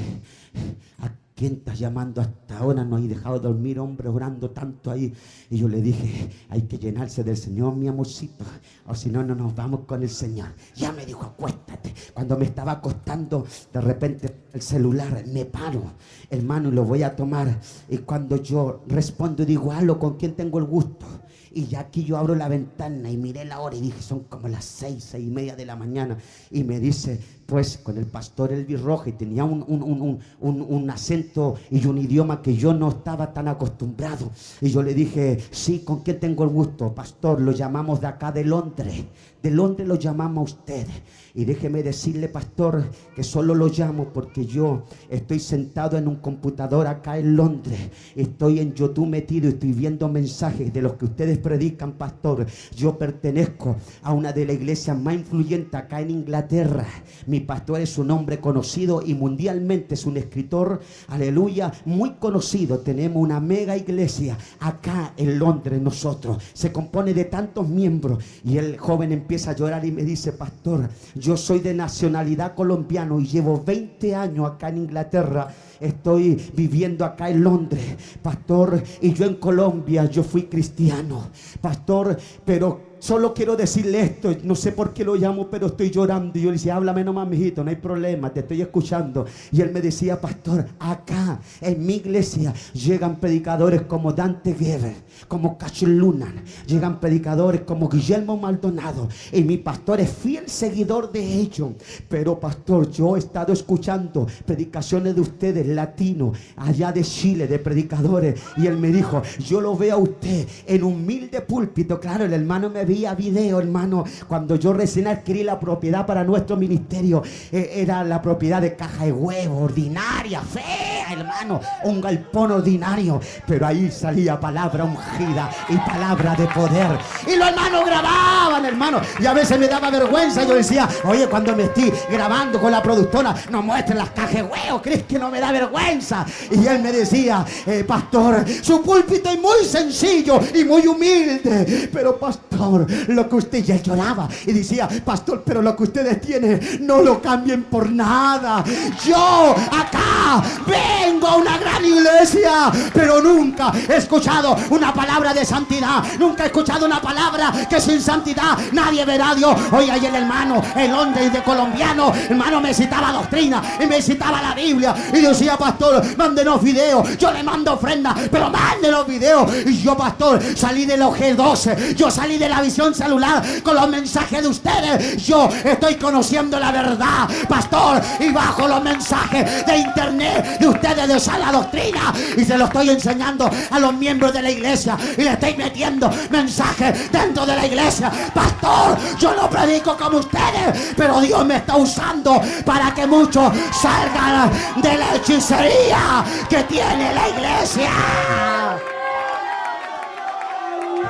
¿a quién estás llamando hasta ahora? No hay dejado de dormir, hombre, orando tanto ahí. Y yo le dije: hay que llenarse del Señor, mi amorcito, o si no, no nos vamos con el Señor. Ya me dijo: acuéstate. Cuando me estaba acostando, de repente el celular, me paro, hermano, y lo voy a tomar. Y cuando yo respondo, digo: aló, ¿con quién tengo el gusto? Y ya aquí yo abro la ventana y miré la hora y dije: son como las 6 y media de la mañana. Y me dice, pues, con el pastor Elvis Roja, y tenía un acento y un idioma que yo no estaba tan acostumbrado. Y yo le dije: sí, ¿con quién tengo el gusto? Pastor, lo llamamos de acá de Londres. De Londres lo llamamos a usted. Y déjeme decirle, pastor, que solo lo llamo porque yo estoy sentado en un computador acá en Londres. Estoy en YouTube metido y estoy viendo mensajes de los que ustedes predican, pastor. Yo pertenezco a una de las iglesias más influyentes acá en Inglaterra. Mi pastor es un hombre conocido y mundialmente es un escritor, aleluya, muy conocido. Tenemos una mega iglesia acá en Londres. Nosotros se compone de tantos miembros. Y el joven empieza a llorar y me dice: pastor, yo soy de nacionalidad colombiano y llevo 20 años acá en Inglaterra. Estoy viviendo acá en Londres, pastor, y yo en Colombia, yo fui cristiano, pastor, pero solo quiero decirle esto, no sé por qué lo llamo, pero estoy llorando. Y yo le decía: háblame nomás, mijito, no hay problema, te estoy escuchando. Y él me decía: pastor, acá en mi iglesia llegan predicadores como Dante Gebel, como Cassius Lunan, llegan predicadores como Guillermo Maldonado, y mi pastor es fiel seguidor de ellos. Pero pastor, yo he estado escuchando predicaciones de ustedes latinos, allá de Chile, de predicadores, y él me dijo: yo lo veo a usted en un humilde púlpito. Claro, el hermano me veía video, hermano, cuando yo recién adquirí la propiedad para nuestro ministerio, era la propiedad de caja de huevo, ordinaria, fea, hermano, un galpón ordinario, pero ahí salía palabra ungida y palabra de poder, y los hermanos grababan, hermano, y a veces me daba vergüenza. Yo decía: oye, cuando me estoy grabando con la productora, no muestren las cajas de huevo, ¿crees que no me da vergüenza? Y él me decía: pastor, su púlpito es muy sencillo y muy humilde, pero pastor, lo que usted, ya lloraba y decía: pastor, pero lo que ustedes tienen no lo cambien por nada. Yo acá vengo a una gran iglesia, pero nunca he escuchado una palabra de santidad, nunca he escuchado una palabra que sin santidad nadie verá a Dios. Oye, ahí el hermano en Londres, de colombiano, hermano, me citaba doctrina y me citaba la Biblia y decía: pastor, mándenos videos. Yo le mando ofrenda, pero mándenos videos. Y yo, pastor, salí de los G12, yo salí de la visión celular con los mensajes de ustedes. Yo estoy conociendo la verdad, pastor, y bajo los mensajes de internet de ustedes de sana doctrina, iglesia y se lo estoy enseñando a los miembros de la iglesia y le estoy metiendo mensajes dentro de la iglesia. Pastor, yo no predico como ustedes, pero Dios me está usando para que muchos salgan de la hechicería que tiene la iglesia.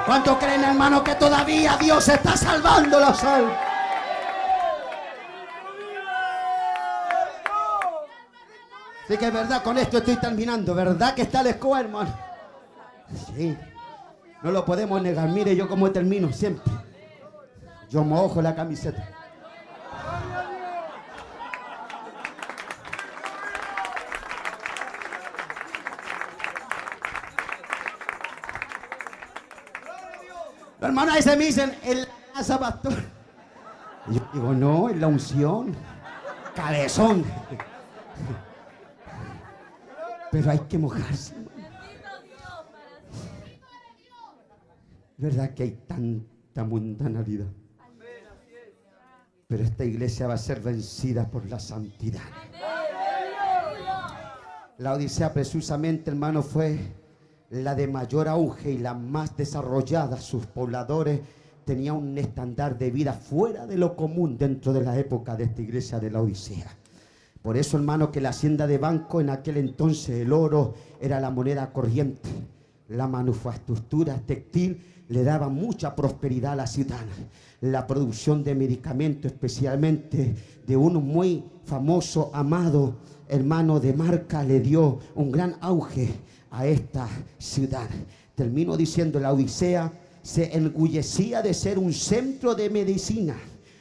¿Cuánto creen, hermano, que todavía Dios está salvando la almas? Así que es verdad, con esto estoy terminando. ¿Verdad que está la escoba, hermano? Sí, no lo podemos negar. Mire yo cómo termino siempre. Yo mojo la camiseta. Los hermanos ahí se me dicen, en la casa, pastor. Y yo digo, no, en la unción. Cabezón. Pero hay que mojarse. ¿Verdad que hay tanta mundanalidad? Pero esta iglesia va a ser vencida por la santidad. La Odisea precisamente, hermano, fue la de mayor auge y la más desarrollada. Sus pobladores tenían un estándar de vida fuera de lo común dentro de la época de esta iglesia de la Odisea. Por eso, hermano, que la hacienda de banco en aquel entonces, el oro era la moneda corriente. La manufactura textil le daba mucha prosperidad a la ciudad. La producción de medicamentos, especialmente de uno muy famoso, amado hermano de marca, le dio un gran auge a esta ciudad. Termino diciendo, la Odisea se enorgullecía de ser un centro de medicina.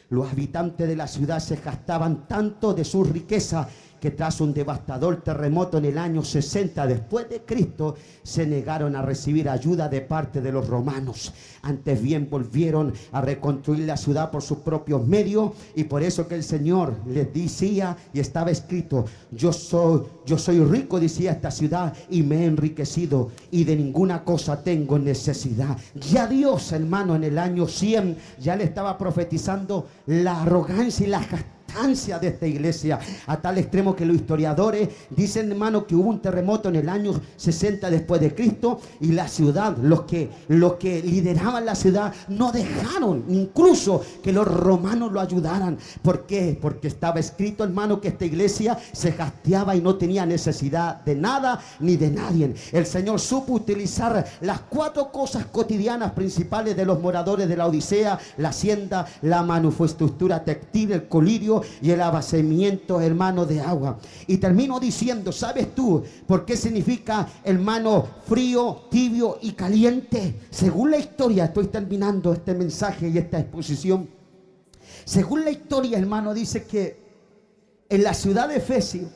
Los habitantes de la ciudad se gastaban tanto de su riqueza que tras un devastador terremoto en el año 60 después de Cristo, se negaron a recibir ayuda de parte de los romanos. Antes bien volvieron a reconstruir la ciudad por sus propios medios, y por eso que el Señor les decía, y estaba escrito, yo soy rico, decía esta ciudad, y me he enriquecido, y de ninguna cosa tengo necesidad. Ya Dios, hermano, en el año 100 ya le estaba profetizando la arrogancia y la de esta iglesia, a tal extremo que los historiadores dicen, hermano, que hubo un terremoto en el año 60 después de Cristo, y la ciudad, los que lideraban la ciudad no dejaron incluso que los romanos lo ayudaran. ¿Por qué? Porque estaba escrito, hermano, que esta iglesia se gasteaba y no tenía necesidad de nada ni de nadie. El Señor supo utilizar las 4 cosas cotidianas principales de los moradores de la Odisea: la hacienda, la manufactura textil, el colirio y el abastecimiento, hermano, de agua. Y termino diciendo, ¿sabes tú por qué significa, hermano, frío, tibio y caliente? Según la historia, estoy terminando este mensaje y esta exposición. Según la historia, hermano, dice que en la ciudad de Efesio,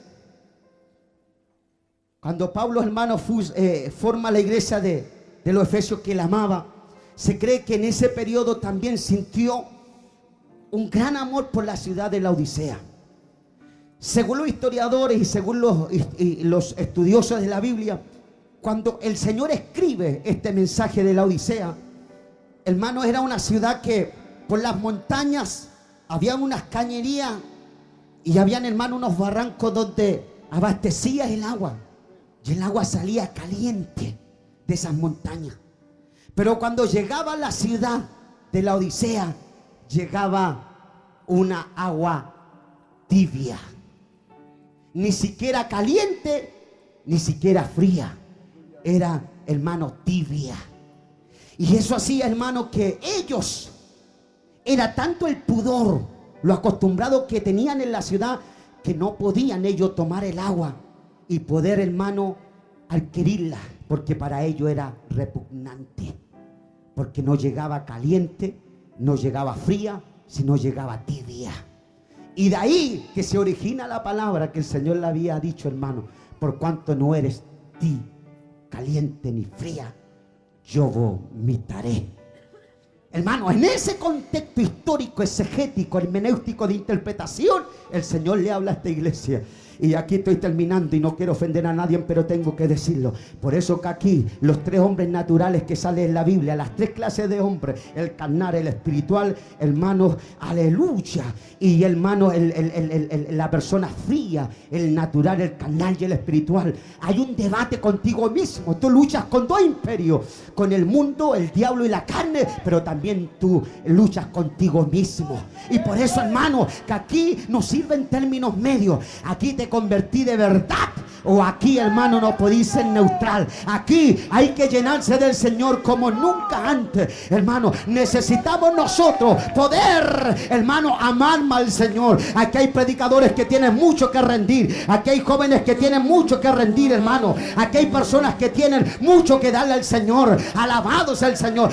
cuando Pablo, hermano, forma la iglesia de los efesios que él amaba, se cree que en ese periodo también sintió un gran amor por la ciudad de la Odisea. Según los historiadores y según los estudiosos de la Biblia, cuando el Señor escribe este mensaje de la Odisea, hermano, era una ciudad que por las montañas había unas cañerías y habían, hermano, unos barrancos donde abastecía el agua, y el agua salía caliente de esas montañas. Pero cuando llegaba a la ciudad de la Odisea, llegaba una agua tibia, ni siquiera caliente, ni siquiera fría, era, hermano, tibia. Y eso hacía, hermano, que ellos, era tanto el pudor, lo acostumbrado que tenían en la ciudad, que no podían ellos tomar el agua y poder, hermano, adquirirla, porque para ellos era repugnante, porque no llegaba caliente, no llegaba fría, sino llegaba tibia. Y de ahí que se origina la palabra que el Señor le había dicho, hermano: por cuanto no eres caliente ni fría, yo vomitaré. Hermano, en ese contexto histórico, exegético, hermenéutico de interpretación, el Señor le habla a esta iglesia Y aquí estoy terminando y no quiero ofender a nadie, pero tengo que decirlo. Por eso que aquí los tres hombres naturales que salen en la Biblia, las tres clases de hombres, el carnal, el espiritual, hermano, aleluya. Y hermano, la persona fría, el natural, el carnal y el espiritual. Hay un debate contigo mismo. Tú luchas con dos imperios, con el mundo, el diablo y la carne, pero también tú luchas contigo mismo. Y por eso, hermano, que aquí no sirven términos medios. Aquí te convertí de verdad, o aquí, hermano, no podéis ser neutral. Aquí hay que llenarse del Señor como nunca antes. Hermano, necesitamos nosotros poder, hermano, amar más al Señor. Aquí hay predicadores que tienen mucho que rendir. Aquí hay jóvenes que tienen mucho que rendir, hermano. Aquí hay personas que tienen mucho que darle al Señor. Alabado sea el Señor.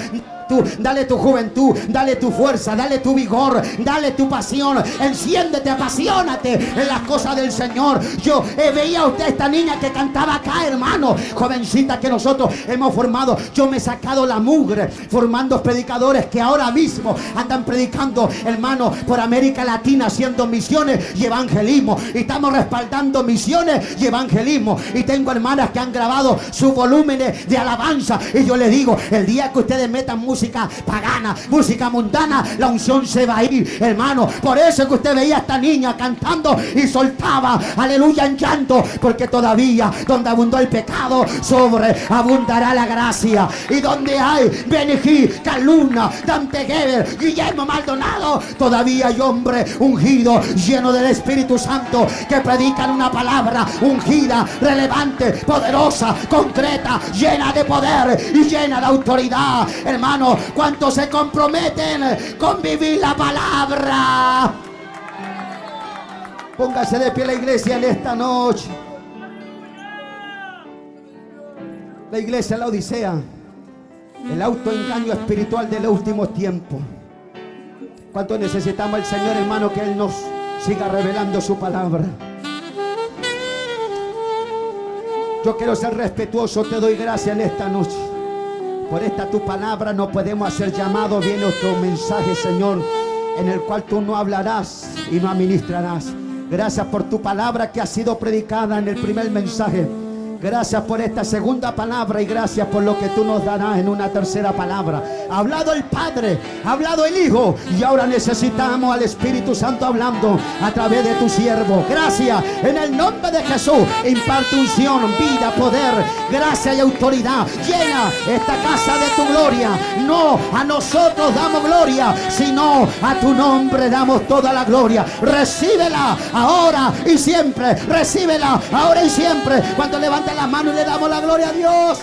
Tú, dale tu juventud, dale tu fuerza, dale tu vigor, dale tu pasión. Enciéndete, apasionate en las cosas del Señor. Yo veía a usted, esta niña que cantaba acá, hermano, jovencita que nosotros hemos formado. Yo me he sacado la mugre formando predicadores que ahora mismo andan predicando, hermano, por América Latina, haciendo misiones y evangelismo. Y estamos respaldando misiones y evangelismo. Y tengo hermanas que han grabado sus volúmenes de alabanza. Y yo les digo, el día que ustedes metan música pagana, música mundana, la unción se va a ir, hermano. Por eso es que usted veía a esta niña cantando y soltaba, aleluya, en llanto, porque todavía donde abundó el pecado, sobreabundará la gracia. Y donde hay Benijí, Calumna, Dante Gebel, Guillermo Maldonado, todavía hay hombres ungidos, llenos del Espíritu Santo, que predican una palabra ungida, relevante, poderosa, concreta, llena de poder y llena de autoridad. Hermano, ¿cuántos se comprometen con vivir la palabra? Póngase de pie la iglesia en esta noche. La iglesia, la Odisea, el autoengaño espiritual de los últimos tiempos. ¿Cuánto necesitamos al Señor, hermano, que Él nos siga revelando su palabra? Yo quiero ser respetuoso, te doy gracias en esta noche. Por esta tu palabra no podemos hacer llamado. Viene otro mensaje, Señor, en el cual tú no hablarás y no administrarás. Gracias por tu palabra que ha sido predicada en el primer mensaje. Gracias por esta segunda palabra y gracias por lo que tú nos darás en una tercera palabra. Ha hablado el Padre, ha hablado el Hijo y ahora necesitamos al Espíritu Santo hablando a través de tu siervo. Gracias, en el nombre de Jesús, imparte unción, vida, poder, gracia y autoridad. Llena esta casa de tu gloria. No a nosotros damos gloria, sino a tu nombre damos toda la gloria. Recíbela ahora y siempre. Recíbela ahora y siempre. Cuando levantes la mano y le damos la gloria a Dios.